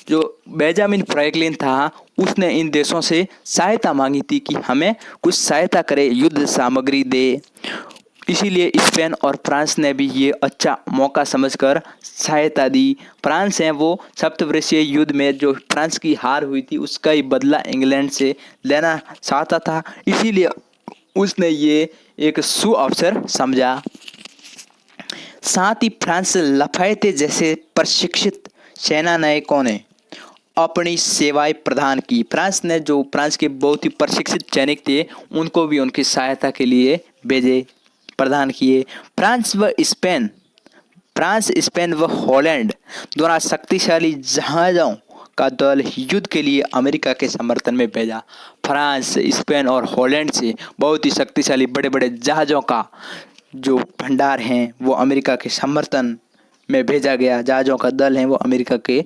जो बेंजामिन फ्रैंकलिन था, उसने इन देशों से सहायता मांगी थी कि हमें कुछ सहायता करे, युद्ध सामग्री दे। इसीलिए स्पेन और फ्रांस ने भी ये अच्छा मौका समझकर सहायता दी। फ्रांस है वो सप्तवर्षीय युद्ध में जो फ्रांस की हार हुई थी उसका ही बदला इंग्लैंड से लेना चाहता था, इसीलिए उसने ये एक सुअवसर समझा। साथ ही फ्रांस लफायते जैसे प्रशिक्षित सेनानायकों ने अपनी सेवाएं प्रदान की। फ्रांस ने जो फ्रांस के बहुत ही प्रशिक्षित सैनिक थे उनको भी उनकी सहायता के लिए भेजे, प्रदान किए। फ्रांस, स्पेन व हॉलैंड द्वारा शक्तिशाली जहाज़ों का दल युद्ध के लिए अमेरिका के समर्थन में भेजा। फ्रांस, स्पेन और हॉलैंड से बहुत ही शक्तिशाली बड़े बड़े जहाज़ों का जो भंडार हैं वो अमेरिका के समर्थन में भेजा गया। जहाज़ों का दल है वो अमेरिका के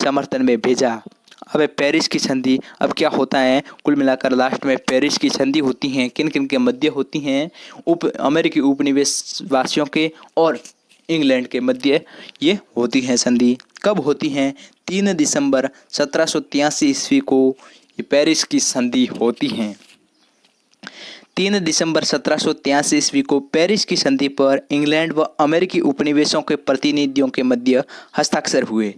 समर्थन में भेजा। अब पेरिस की संधि, अब क्या होता है, कुल मिलाकर लास्ट में पेरिस की संधि होती हैं। किन किन के मध्य होती हैं? अमेरिकी उपनिवेशवासियों के और इंग्लैंड के मध्य ये होती हैं संधि। कब होती हैं? 3 दिसंबर 1783 ईस्वी को ये पेरिस की संधि होती हैं। 3 दिसंबर 1783 ईस्वी को पेरिस की संधि पर इंग्लैंड व अमेरिकी उपनिवेशों के प्रतिनिधियों के मध्य हस्ताक्षर हुए।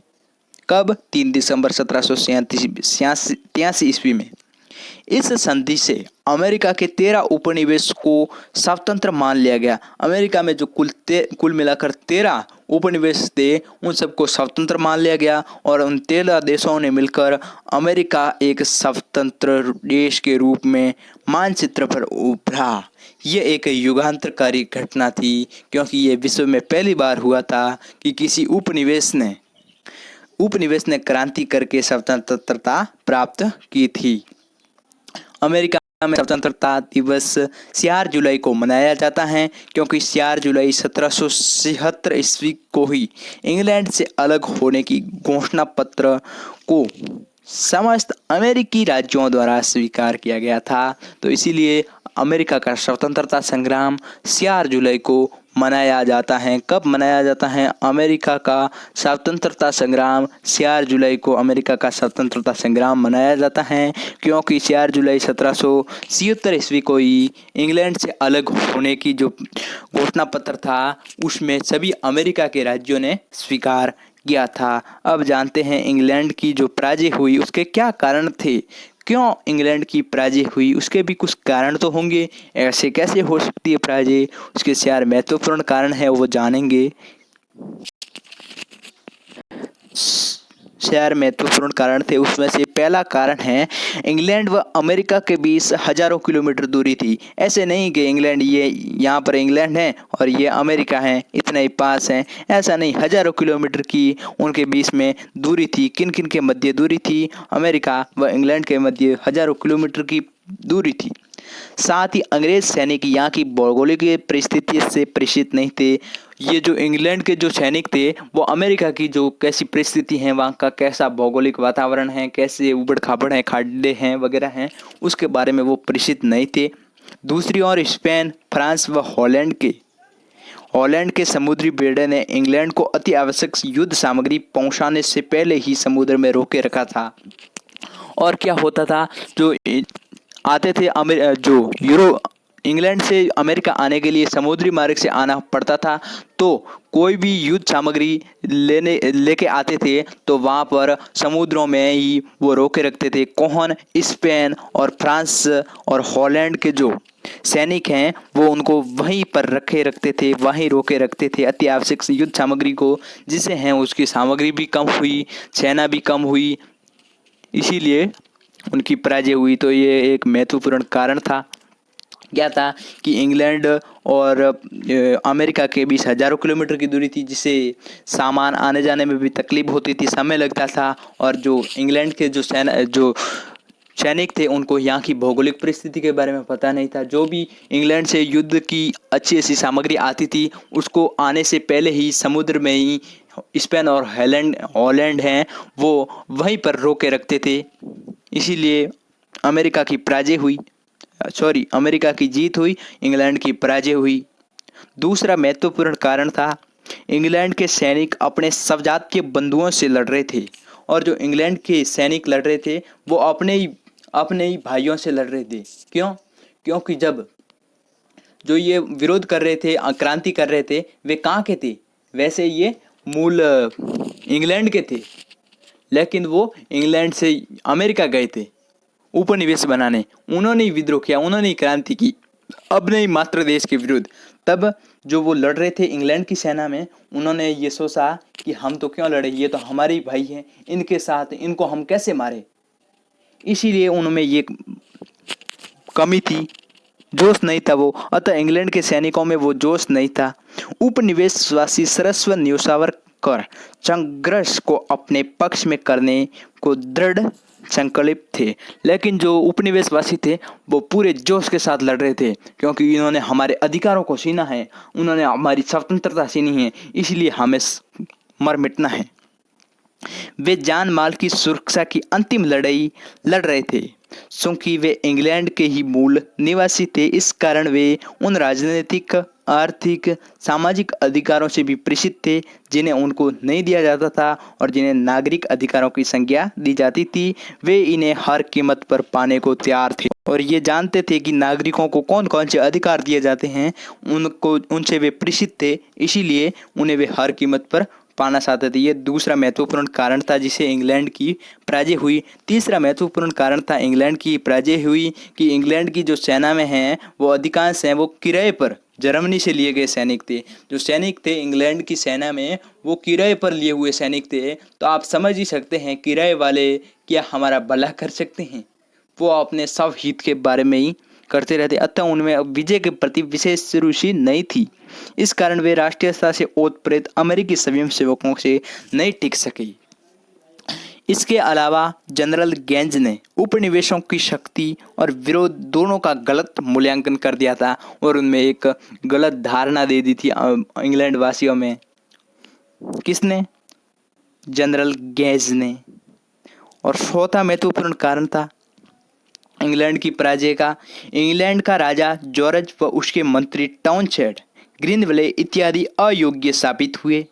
कब? 3 दिसंबर 1783 ईस्वी में। इस संधि से अमेरिका के 13 उपनिवेश को स्वतंत्र मान लिया गया। अमेरिका में जो कुल मिलाकर 13 उपनिवेश थे उन सबको स्वतंत्र मान लिया गया और उन 13 देशों ने मिलकर अमेरिका एक स्वतंत्र देश के रूप में मानचित्र पर उभरा। ये एक युगांतरकारी घटना थी, क्योंकि ये विश्व में पहली बार हुआ था कि किसी उपनिवेश ने क्रांति करके स्वतंत्रता प्राप्त की थी। अमेरिका में स्वतंत्रता दिवस 4 जुलाई को मनाया जाता है, क्योंकि 4 जुलाई 1776 ईस्वी को ही इंग्लैंड से अलग होने की घोषणा पत्र को समस्त अमेरिकी राज्यों द्वारा स्वीकार किया गया था। तो इसीलिए अमेरिका का स्वतंत्रता संग्राम 4 जुलाई को मनाया जाता है। कब मनाया जाता है? अमेरिका का स्वतंत्रता संग्राम 4 जुलाई को अमेरिका का स्वतंत्रता संग्राम मनाया जाता है, क्योंकि 4 जुलाई 1776 ईस्वी को ही इंग्लैंड से अलग होने की जो घोषणा पत्र था उसमें सभी अमेरिका के राज्यों ने स्वीकार किया था। अब जानते हैं इंग्लैंड की जो पराजय हुई उसके क्या कारण थे। क्यों इंग्लैंड की पराजय हुई? उसके भी कुछ कारण तो होंगे। ऐसे कैसे हो सकती है पराजय? उसके 4 महत्वपूर्ण कारण है, वो जानेंगे। 4 महत्वपूर्ण कारण थे, उसमें से पहला कारण है इंग्लैंड व अमेरिका के बीच हजारों किलोमीटर दूरी थी। ऐसे नहीं कि इंग्लैंड, ये यहाँ पर इंग्लैंड है और ये अमेरिका है, इतना ही पास है, ऐसा नहीं। हजारों किलोमीटर की उनके बीच में दूरी थी। किन किन के मध्य दूरी थी? अमेरिका व इंग्लैंड के मध्य हजारों किलोमीटर की दूरी थी। साथ ही अंग्रेज सैनिक यहाँ की भौगोलिक परिस्थिति से परिचित नहीं थे। ये जो इंग्लैंड के जो सैनिक थे वो अमेरिका की जो कैसी परिस्थिति है, वहाँ का कैसा भौगोलिक वातावरण है, कैसे उबड़ खाबड़ है, खाड्डे हैं वगैरह हैं, उसके बारे में वो परिचित नहीं थे। दूसरी ओर स्पेन, फ्रांस व हॉलैंड के समुद्री बेड़े ने इंग्लैंड को अति आवश्यक युद्ध सामग्री पहुंचाने से पहले ही समुद्र में रोके रखा था। और क्या होता था, जो आते थे इंग्लैंड से अमेरिका आने के लिए समुद्री मार्ग से आना पड़ता था, तो कोई भी युद्ध सामग्री लेके आते थे तो वहाँ पर समुद्रों में ही वो रोके रखते थे। कौन? स्पेन और फ्रांस और हॉलैंड के जो सैनिक हैं वो उनको वहीं पर रखते थे, वहीं रोके रखते थे अति आवश्यक युद्ध सामग्री को, जिससे हैं उसकी सामग्री भी कम हुई, सेना भी कम हुई, इसीलिए उनकी पराजय हुई। तो ये एक महत्वपूर्ण कारण था। क्या था कि इंग्लैंड और अमेरिका के बीच हजारों किलोमीटर की दूरी थी, जिससे सामान आने जाने में भी तकलीफ होती थी, समय लगता था। और जो इंग्लैंड के जो सैनिक थे उनको यहाँ की भौगोलिक परिस्थिति के बारे में पता नहीं था। जो भी इंग्लैंड से युद्ध की अच्छी सामग्री आती थी उसको आने से पहले ही समुद्र में ही स्पेन और हॉलैंड हैं वो वहीं पर रोके रखते थे। इसीलिए अमेरिका की पराजय हुई, अमेरिका की जीत हुई, इंग्लैंड की पराजय हुई। दूसरा महत्वपूर्ण कारण था इंग्लैंड के सैनिक अपने स्वजात के बंधुओं से लड़ रहे थे और जो इंग्लैंड के सैनिक लड़ रहे थे वो अपने ही भाइयों से लड़ रहे थे। क्यों? क्योंकि जब जो ये विरोध कर रहे थे, क्रांति कर रहे थे, वे कहाँ के थे? वैसे ये मूल इंग्लैंड के थे, लेकिन वो इंग्लैंड से अमेरिका गए थे उपनिवेश बनाने। उन्होंने ही विद्रोह किया, उन्होंने ही क्रांति की अपने ही मातृ देश के विरुद्ध। तब जो वो लड़ रहे थे इंग्लैंड की सेना में, उन्होंने ये सोचा कि हम तो क्यों लड़े, ये तो हमारे ही भाई हैं, इनके साथ इनको हम कैसे मारे। इसीलिए उनमें ये कमी थी, जोश नहीं था वो। अतः इंग्लैंड के सैनिकों में वो जोश नहीं था। उपनिवेशवासी सरस्वत न्यूसावर कर संघर्ष को अपने पक्ष में करने को दृढ़ संकल्पित थे, लेकिन जो उपनिवेशवासी थे वो पूरे जोश के साथ लड़ रहे थे, क्योंकि इन्होंने हमारे अधिकारों को छीना है, उन्होंने हमारी स्वतंत्रता छीनी है, इसलिए हमें मर मिटना है। वे जान माल की सुरक्षा की अंतिम लड़ाई लड़ रहे थे। क्योंकि वे इंग्लैंड के ही मूल निवासी थे, इस कारण वे उन राजनीतिक, आर्थिक, सामाजिक अधिकारों से भी परिचित थे जिन्हें उनको नहीं दिया जाता था और जिन्हें नागरिक अधिकारों की संज्ञा दी जाती थी। वे इन्हें हर कीमत पर पाने को तैयार थे और ये जानते थे कि नागरिकों को कौन कौन से अधिकार दिए जाते हैं, उनसे वे परिचित थे, इसीलिए उन्हें वे हर कीमत पर पाना चाहते थे। ये दूसरा महत्वपूर्ण कारण था जिसे इंग्लैंड की पराजय हुई। तीसरा महत्वपूर्ण कारण था इंग्लैंड की पराजय हुई कि इंग्लैंड की जो सेना में हैं वो अधिकांश हैं वो किराए पर जर्मनी से लिए गए सैनिक थे। जो सैनिक थे इंग्लैंड की सेना में वो किराए पर लिए हुए सैनिक थे। तो आप समझ ही सकते हैं किराए वाले क्या हमारा भला कर सकते हैं, वो अपने सब हित के बारे में ही करते रहते। अतः उनमें विजय के प्रति विशेष रुचि नहीं थी। इस कारण वे राष्ट्रीयता से ओतप्रेत अमेरिकी स्वयं सेवकों से नहीं टिक सके। इसके अलावा जनरल गेंज ने उपनिवेशों की शक्ति और विरोध दोनों का गलत मूल्यांकन कर दिया था और उनमें एक गलत धारणा दे दी थी इंग्लैंड वासियों में। किसने? जनरल गेंज ने। और चौथा महत्वपूर्ण कारण था इंग्लैंड की पराजय का, इंग्लैंड का राजा जॉर्ज व उसके मंत्री टाउनशेंड, ग्रीनवले इत्यादि अयोग्य साबित हुए।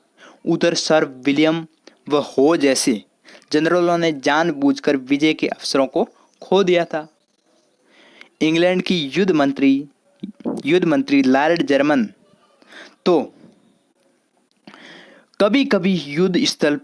उधर सर विलियम व हो जैसे जनरलों ने जानबूझकर विजय के अवसरों को खो दिया था। इंग्लैंड की युद्ध मंत्री लॉर्ड जर्मन तो कभी कभी युद्ध स्थल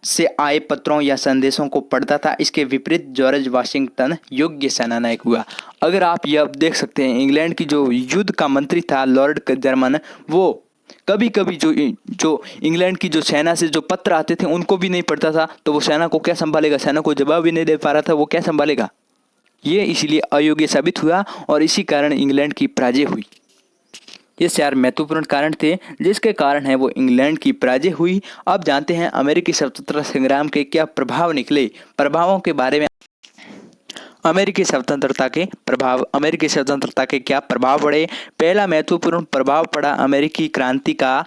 से आए पत्रों या संदेशों को पढ़ता था। इसके विपरीत जॉर्ज वाशिंगटन योग्य सेनानायक हुआ। अगर आप यह देख सकते हैं, इंग्लैंड की जो युद्ध का मंत्री था लॉर्ड जर्मन, वो कभी कभी जो इंग्लैंड की जो सेना से जो पत्र आते थे उनको भी नहीं पढ़ता था, तो वो सेना को क्या संभालेगा? सेना को जवाब भी नहीं दे पा रहा था, वो क्या संभालेगा? ये इसलिए अयोग्य साबित हुआ और इसी कारण इंग्लैंड की पराजय हुई। ये 4 महत्वपूर्ण कारण थे जिसके कारण है वो इंग्लैंड की पराजय हुई। अब जानते हैं अमेरिकी स्वतंत्रता संग्राम के क्या प्रभाव निकले, प्रभावों के बारे में। अमेरिकी स्वतंत्रता के क्या प्रभाव पड़े? पहला महत्वपूर्ण प्रभाव पड़ा अमेरिकी क्रांति का।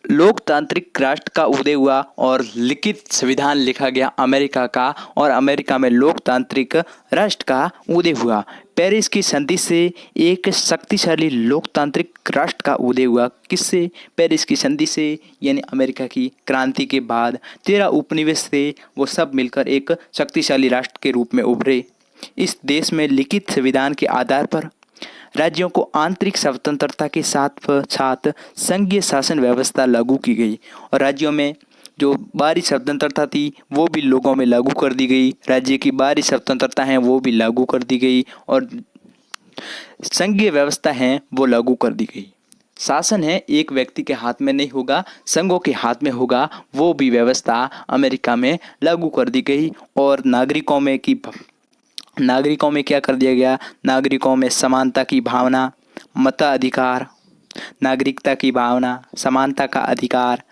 लोकतांत्रिक राष्ट्र का उदय हुआ और लिखित संविधान लिखा गया अमेरिका का, और अमेरिका में लोकतांत्रिक राष्ट्र का उदय हुआ। पेरिस की संधि से एक शक्तिशाली लोकतांत्रिक राष्ट्र का उदय हुआ। किससे? पेरिस की संधि से, यानी अमेरिका की क्रांति के बाद 13 उपनिवेश थे, वो सब मिलकर एक शक्तिशाली राष्ट्र के रूप में उभरे। इस देश में लिखित संविधान के आधार पर राज्यों को आंतरिक स्वतंत्रता के साथ साथ संघीय शासन व्यवस्था लागू की गई और राज्यों में जो बाहरी स्वतंत्रता थी वो भी लोगों में लागू कर दी गई। राज्य की बाहरी स्वतंत्रता है वो भी लागू कर दी गई और संघीय व्यवस्था है वो लागू कर दी गई। शासन है एक व्यक्ति के हाथ में नहीं होगा, संघों के हाथ में होगा, वो भी व्यवस्था अमेरिका में लागू कर दी गई। और नागरिकों में क्या कर दिया गया? नागरिकों में समानता की भावना, मताधिकार, नागरिकता की भावना, समानता का अधिकार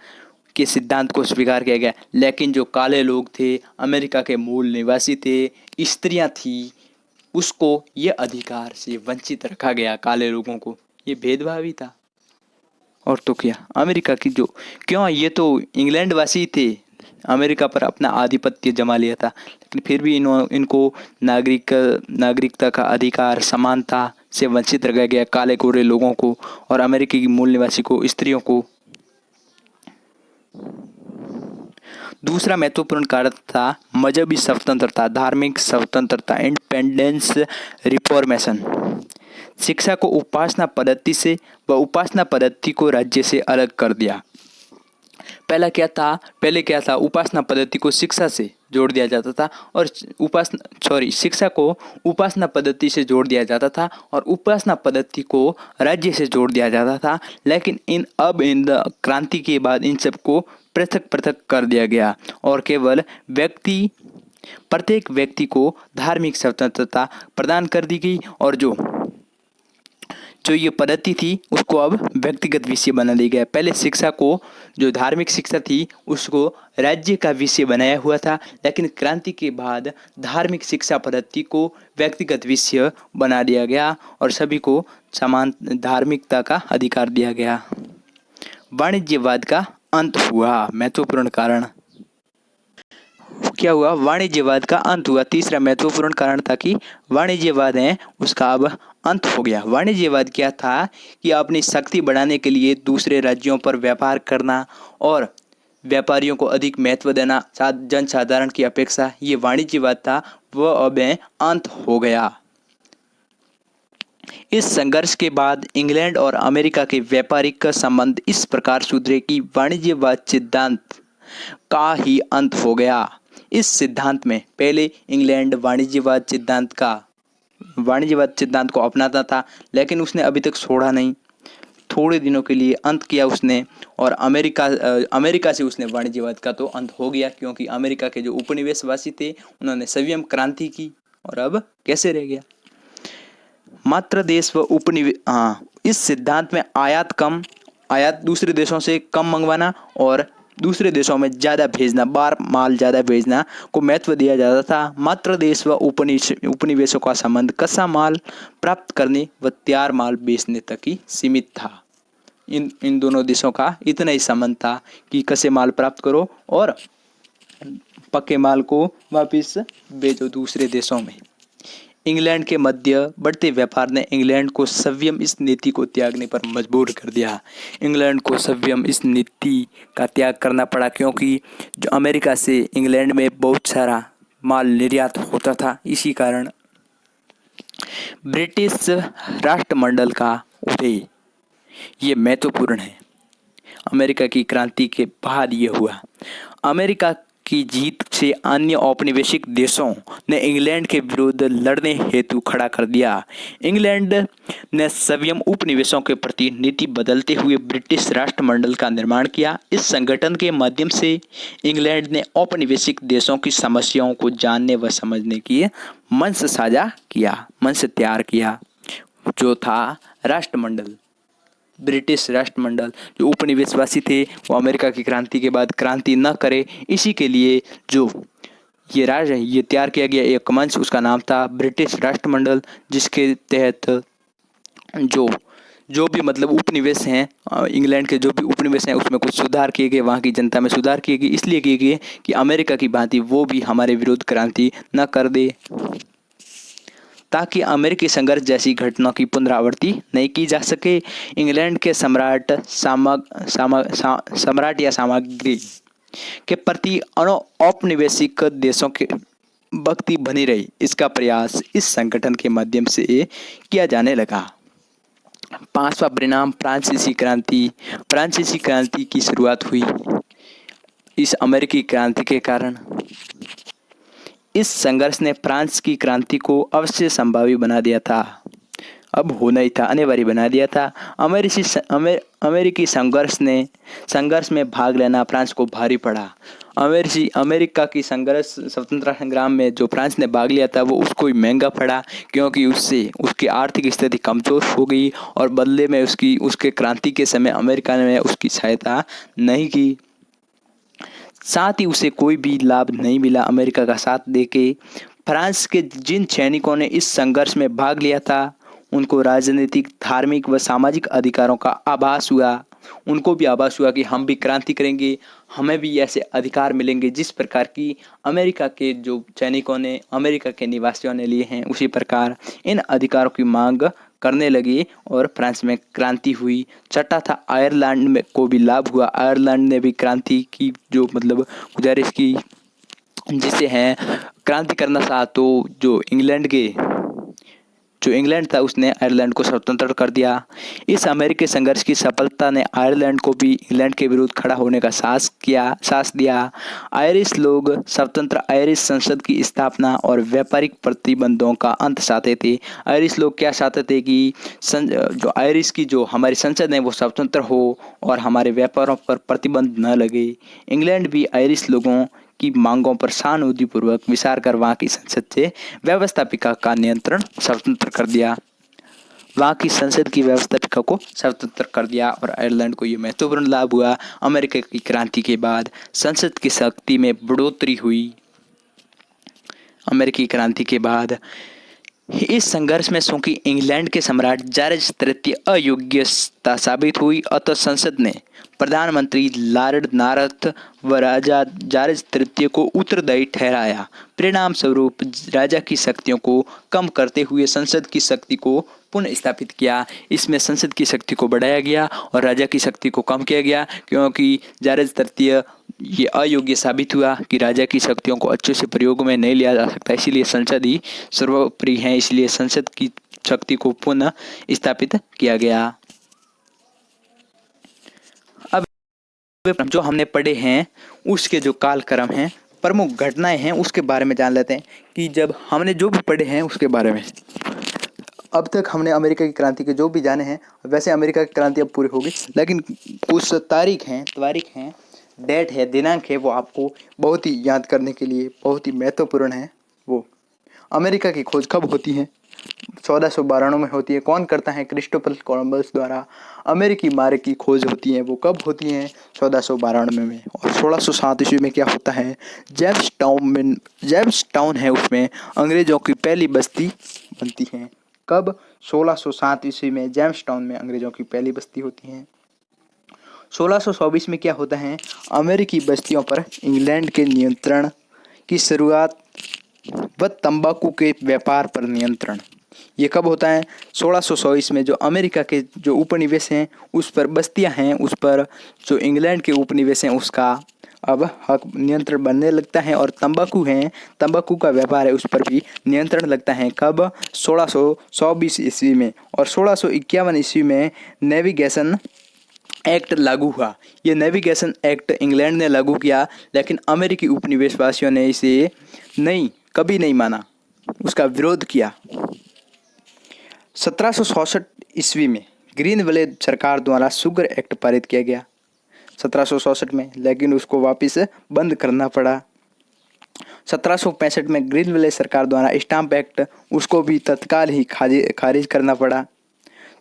के सिद्धांत को स्वीकार किया गया। लेकिन जो काले लोग थे, अमेरिका के मूल निवासी थे, स्त्रियां थी, उसको ये अधिकार से वंचित रखा गया, काले लोगों को। ये भेदभाव ही था। और तो क्या, अमेरिका की जो, क्यों, ये तो इंग्लैंड वासी थे, अमेरिका पर अपना आधिपत्य जमा लिया था, लेकिन फिर भी इनको नागरिकता का अधिकार, समानता से वंचित रखा गया, काले गोरे लोगों को और अमेरिकी मूल निवासी को, स्त्रियों को। दूसरा महत्वपूर्ण कारण था मजहबी स्वतंत्रता, धार्मिक स्वतंत्रता, इंडिपेंडेंस रिफॉर्मेशन। शिक्षा को उपासना पद्धति से व उपासना पद्धति को राज्य से अलग कर दिया। पहले क्या था, उपासना पद्धति को शिक्षा से जोड़ दिया जाता था और शिक्षा को उपासना पद्धति से जोड़ दिया जाता था और उपासना पद्धति को राज्य से जोड़ दिया जाता था। लेकिन इन क्रांति के बाद इन सबको पृथक पृथक कर दिया गया और केवल प्रत्येक व्यक्ति को धार्मिक स्वतंत्रता प्रदान कर दी गई और जो ये पद्धति थी उसको अब व्यक्तिगत विषय बना दिया गया। पहले शिक्षा को, जो धार्मिक शिक्षा थी, उसको राज्य का विषय बनाया हुआ था, लेकिन क्रांति के बाद धार्मिक शिक्षा पद्धति को व्यक्तिगत विषय बना दिया गया और सभी को समान धार्मिकता का अधिकार दिया गया। वाणिज्यवाद का अंत हुआ। महत्वपूर्ण कारण क्या हुआ? वाणिज्यवाद का अंत हुआ। तीसरा महत्वपूर्ण कारण था कि वाणिज्यवाद है उसका अब अंत हो गया। वाणिज्यवाद क्या था कि अपनी शक्ति बढ़ाने के लिए दूसरे राज्यों पर व्यापार करना और व्यापारियों को अधिक महत्व देना जनसाधारण की अपेक्षा, ये वाणिज्यवाद था, वह अब अंत हो गया। इस संघर्ष के बाद इंग्लैंड और अमेरिका के व्यापारिक संबंध इस प्रकार सुधरे कि वाणिज्यवाद सिद्धांत का ही अंत हो गया। इस सिद्धांत में पहले इंग्लैंड वाणिज्यवाद सिद्धांत को अपनाता था, लेकिन उसने अभी तक छोड़ा नहीं। थोड़े दिनों के लिए अंत किया उसने और अमेरिका से उसने वाणिज्यवाद का तो अंत हो गया, क्योंकि अमेरिका के जो उपनिवेशवासी थे उन्होंने संयम क्रांति की और अब कैसे रह गया। मात्र देश व इस सिद्धांत में आयात दूसरे देशों से कम मंगवाना और दूसरे देशों में ज़्यादा भेजना, माल ज़्यादा भेजना को महत्व दिया जाता था। मात्र देश व उपनिवेशों का संबंध कच्चा माल प्राप्त करने व तैयार माल बेचने तक ही सीमित था। इन दोनों देशों का इतना ही संबंध था कि कच्चे माल प्राप्त करो और पक्के माल को वापस बेचो दूसरे देशों में। इंग्लैंड के मध्य बढ़ते व्यापार ने इंग्लैंड को संयम इस नीति को त्यागने पर मजबूर कर दिया। इंग्लैंड को संयम इस नीति का त्याग करना पड़ा, क्योंकि जो अमेरिका से इंग्लैंड में बहुत सारा माल निर्यात होता था। इसी कारण ब्रिटिश राष्ट्रमंडल का उदय ये महत्वपूर्ण है। अमेरिका की क्रांति के बाद ये हुआ। अमेरिका की जीत से अन्य औपनिवेशिक देशों ने इंग्लैंड के विरुद्ध लड़ने हेतु खड़ा कर दिया। इंग्लैंड ने संयम उपनिवेशों के प्रति नीति बदलते हुए ब्रिटिश राष्ट्रमंडल का निर्माण किया। इस संगठन के माध्यम से इंग्लैंड ने औपनिवेशिक देशों की समस्याओं को जानने व समझने की मंच तैयार किया, जो था राष्ट्रमंडल। ब्रिटिश राष्ट्रमंडल जो उपनिवेशवासी थे वो अमेरिका की क्रांति के बाद क्रांति न करे, इसी के लिए जो ये राज्य ये तैयार किया गया एक मंच, उसका नाम था ब्रिटिश राष्ट्रमंडल, जिसके तहत जो भी मतलब उपनिवेश हैं, इंग्लैंड के जो भी उपनिवेश हैं उसमें कुछ सुधार किए गए, वहाँ की जनता में सुधार किए गए, इसलिए किए गए कि अमेरिका की भांति वो भी हमारे विरुद्ध क्रांति न कर दे, ताकि अमेरिकी संघर्ष जैसी घटनाओं की पुनरावृत्ति नहीं की जा सके। इंग्लैंड के सम्राट या सामग्री के प्रति औपनिवेशिक देशों के भक्ति बनी रही, इसका प्रयास इस संगठन के माध्यम से किया जाने लगा। पांचवा परिणाम फ्रांसीसी क्रांति की शुरुआत हुई इस अमेरिकी क्रांति के कारण। इस संघर्ष ने फ्रांस की क्रांति को अवश्य संभावी बना दिया था, अब होना ही था, अनिवार्य बना दिया था। अमेरिकी संघर्ष में भाग लेना फ्रांस को भारी पड़ा। अमेरिका की स्वतंत्रता संग्राम में जो फ्रांस ने भाग लिया था वो उसको ही महंगा पड़ा, क्योंकि उसकी आर्थिक स्थिति कमजोर हो गई और बदले में उसके क्रांति के समय अमेरिका ने उसकी सहायता नहीं की। साथ ही उसे कोई भी लाभ नहीं मिला अमेरिका का साथ देके। फ्रांस के जिन सैनिकों ने इस संघर्ष में भाग लिया था उनको राजनीतिक, धार्मिक व सामाजिक अधिकारों का आभास हुआ। उनको भी आभास हुआ कि हम भी क्रांति करेंगे, हमें भी ऐसे अधिकार मिलेंगे जिस प्रकार की अमेरिका के जो सैनिकों ने, अमेरिका के निवासियों ने लिए हैं, उसी प्रकार इन अधिकारों की मांग करने लगे और फ्रांस में क्रांति हुई। छठा था आयरलैंड में को भी लाभ हुआ। आयरलैंड ने भी क्रांति की जो गुजारिश की, जिसे हैं क्रांति करना था। तो जो इंग्लैंड था उसने आयरलैंड को स्वतंत्र कर दिया। इस अमेरिकी संघर्ष की सफलता ने आयरलैंड को भी इंग्लैंड के विरुद्ध खड़ा होने का साहस दिया। आयरिश लोग स्वतंत्र आयरिश संसद की स्थापना और व्यापारिक प्रतिबंधों का अंत चाहते थे। आयरिश लोग क्या चाहते थे कि जो आयरिश की जो हमारी संसद है वो स्वतंत्र हो और हमारे व्यापारों पर प्रतिबंध न लगे। इंग्लैंड भी आयरिश लोगों की मांगों पर सहानुभूतिपूर्वक विचार कर वहाँ की संसद से व्यवस्थापिका का नियंत्रण स्वतंत्र कर दिया। वहाँ की संसद की व्यवस्थापिका को स्वतंत्र कर दिया और आयरलैंड को ये महत्वपूर्ण लाभ हुआ। अमेरिका की क्रांति के बाद संसद की शक्ति में बढ़ोतरी हुई। अमेरिकी क्रांति के बाद इस संघर्ष में चूंकि इंग्लैंड के सम्राट जॉर्ज तृतीय अयोग्यता साबित हुई, अतः संसद ने प्रधानमंत्री लॉर्ड नॉर्थ व राजा जॉर्ज तृतीय को उत्तरदायी ठहराया। परिणाम स्वरूप राजा की शक्तियों को कम करते हुए संसद की शक्ति को पुनः स्थापित किया। इसमें संसद की शक्ति को बढ़ाया गया और राजा की शक्ति को कम किया गया, क्योंकि जॉर्ज तृतीय ये अयोग्य साबित हुआ कि राजा की शक्तियों को अच्छे से प्रयोग में नहीं लिया जा सकता, इसीलिए संसद ही सर्वोपरि है। इसलिए संसद की शक्ति को पुनः स्थापित किया गया। अब जो हमने पढ़े हैं उसके जो कालक्रम हैं, प्रमुख घटनाएं हैं, उसके बारे में जान लेते हैं कि जब हमने जो भी पढ़े हैं उसके बारे में। अब तक हमने अमेरिका की क्रांति के जो भी जाने हैं, वैसे अमेरिका की क्रांति अब पूरी होगी, लेकिन कुछ तारीख हैं, डेट है, दिनांक है, वो आपको बहुत ही याद करने के लिए बहुत ही महत्वपूर्ण है। वो अमेरिका की खोज कब होती है? 1492 में होती है। कौन करता है? क्रिस्टोफर कोलंबस द्वारा अमेरिकी मार्ग की खोज होती है। वो कब होती है? 1492 में। और 1607 ईस्वी में क्या होता है? जेम्स टाउन है, उसमें अंग्रेजों की पहली बस्ती बनती है। कब? 1607 ईस्वी में जेम्स टाउन में अंग्रेजों की पहली बस्ती होती है। 1624 में क्या होता है? अमेरिकी बस्तियों पर इंग्लैंड के नियंत्रण की शुरुआत व तंबाकू के व्यापार पर नियंत्रण। ये कब होता है? 1624 में। जो अमेरिका के जो उपनिवेश हैं उस पर बस्तियां हैं, उस पर जो इंग्लैंड के उपनिवेश हैं उसका अब हक नियंत्रण बनने लगता है। और तंबाकू का व्यापार है, उस पर भी नियंत्रण लगता है। कब? 1624 ईस्वी में। और 1651 ईस्वी में नेविगेशन एक्ट लागू हुआ। ये नेविगेशन एक्ट इंग्लैंड ने लागू किया, लेकिन अमेरिकी उपनिवेशवासियों ने इसे कभी नहीं माना, उसका विरोध किया। 1766 ईस्वी में ग्रीनविले सरकार द्वारा शुगर एक्ट पारित किया गया 1766 में, लेकिन उसको वापस बंद करना पड़ा। 1765 में ग्रीनविले सरकार द्वारा स्टाम्प एक्ट, उसको भी तत्काल ही खारिज करना पड़ा।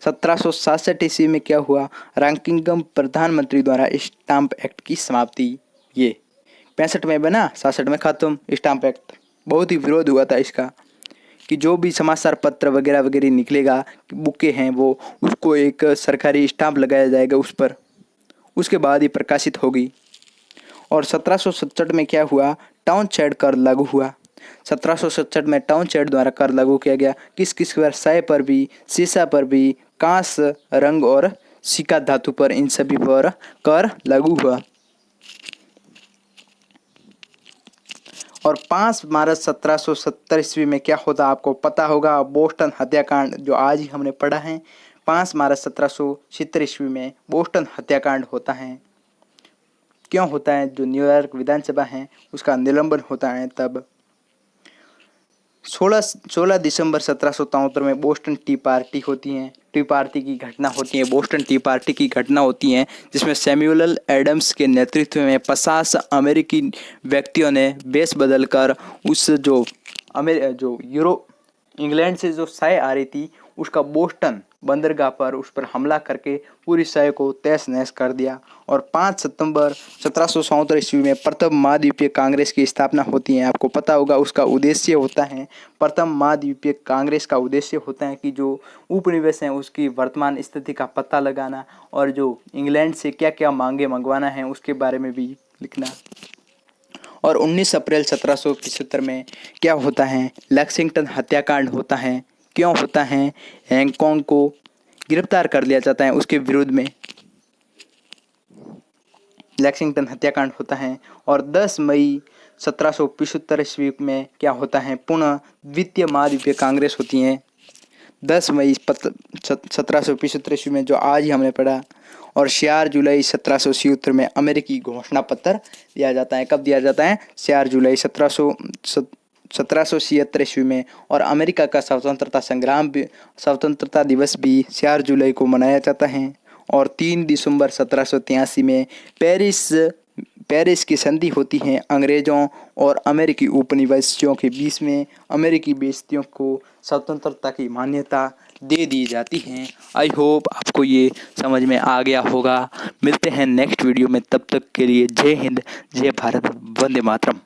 1767 ईस्वी में क्या हुआ? रॉकिंघम प्रधानमंत्री द्वारा स्टाम्प एक्ट की समाप्ति। ये 65 में बना, 67 में खत्म स्टाम्प एक्ट। बहुत ही विरोध हुआ था इसका कि जो भी समाचार पत्र वगैरह वगैरह निकलेगा, बुकें हैं, वो उसको एक सरकारी स्टाम्प लगाया जाएगा उस पर, उसके बाद ही प्रकाशित होगी। और 1767 में क्या हुआ? टाउनशेंड कर लागू हुआ। 1767 में टाउनशेंड द्वारा कर लागू किया गया। किस किस पर? चाय पर भी, शीशा पर भी, कांस, रंग और सिक्का धातु पर, इन सभी पर कर लागू हुआ। और 5 मार्च 1770 ईस्वी में क्या होता आपको पता होगा? बोस्टन हत्याकांड, जो आज ही हमने पढ़ा है। 5 मार्च 1770 ईस्वी में बोस्टन हत्याकांड होता है। क्यों होता है? जो न्यूयॉर्क विधानसभा है उसका निलंबन होता है तब। 16 दिसंबर 1773 में बोस्टन टी पार्टी होती है। टी पार्टी की घटना होती है, बोस्टन टी पार्टी की घटना होती है, जिसमें सैमुअल एडम्स के नेतृत्व में 50 अमेरिकी व्यक्तियों ने वेश बदलकर उस जो इंग्लैंड से जो चाय आ रही थी उसका बोस्टन बंदरगाह पर उस पर हमला करके पूरी शहर को तहस नहस कर दिया। और 5 सितंबर 1774 ईस्वी में प्रथम महाद्वीपीय कांग्रेस की स्थापना होती है। आपको पता होगा उसका उद्देश्य होता है, प्रथम महाद्वीपीय कांग्रेस का उद्देश्य होता है कि जो उपनिवेश हैं उसकी वर्तमान स्थिति का पता लगाना और जो इंग्लैंड से क्या क्या मांगे मंगवाना है उसके बारे में भी लिखना। और 19 अप्रैल 1775 में क्या होता है, लैक्सिंगटन हत्याकांड होता है। क्यों होता है, हैंगकॉन्ग को गिरफ्तार कर लिया जाता है, उसके विरोध में लैक्सिंगटन हत्याकांड होता है। और 10 मई 1775 ईस्वी में क्या होता है, पुनः द्वितीय महाद्वीपीय कांग्रेस होती है 10 मई 1775 ईस्वी में, जो आज ही हमने पढ़ा। और 4 जुलाई 1776 में अमेरिकी घोषणा पत्र दिया जाता है। कब दिया जाता है, 4 जुलाई 1776 ईस्वी में। और अमेरिका का स्वतंत्रता दिवस भी 4 जुलाई को मनाया जाता है। और 3 दिसंबर 1783 में पेरिस की संधि होती है अंग्रेज़ों और अमेरिकी उपनिवेशियों के बीच में। अमेरिकी बेस्तियों को स्वतंत्रता की मान्यता दे दी जाती है। आई होप आपको ये समझ में आ गया होगा। मिलते हैं नेक्स्ट वीडियो में, तब तक के लिए जय हिंद, जय भारत, वंदे मातरम।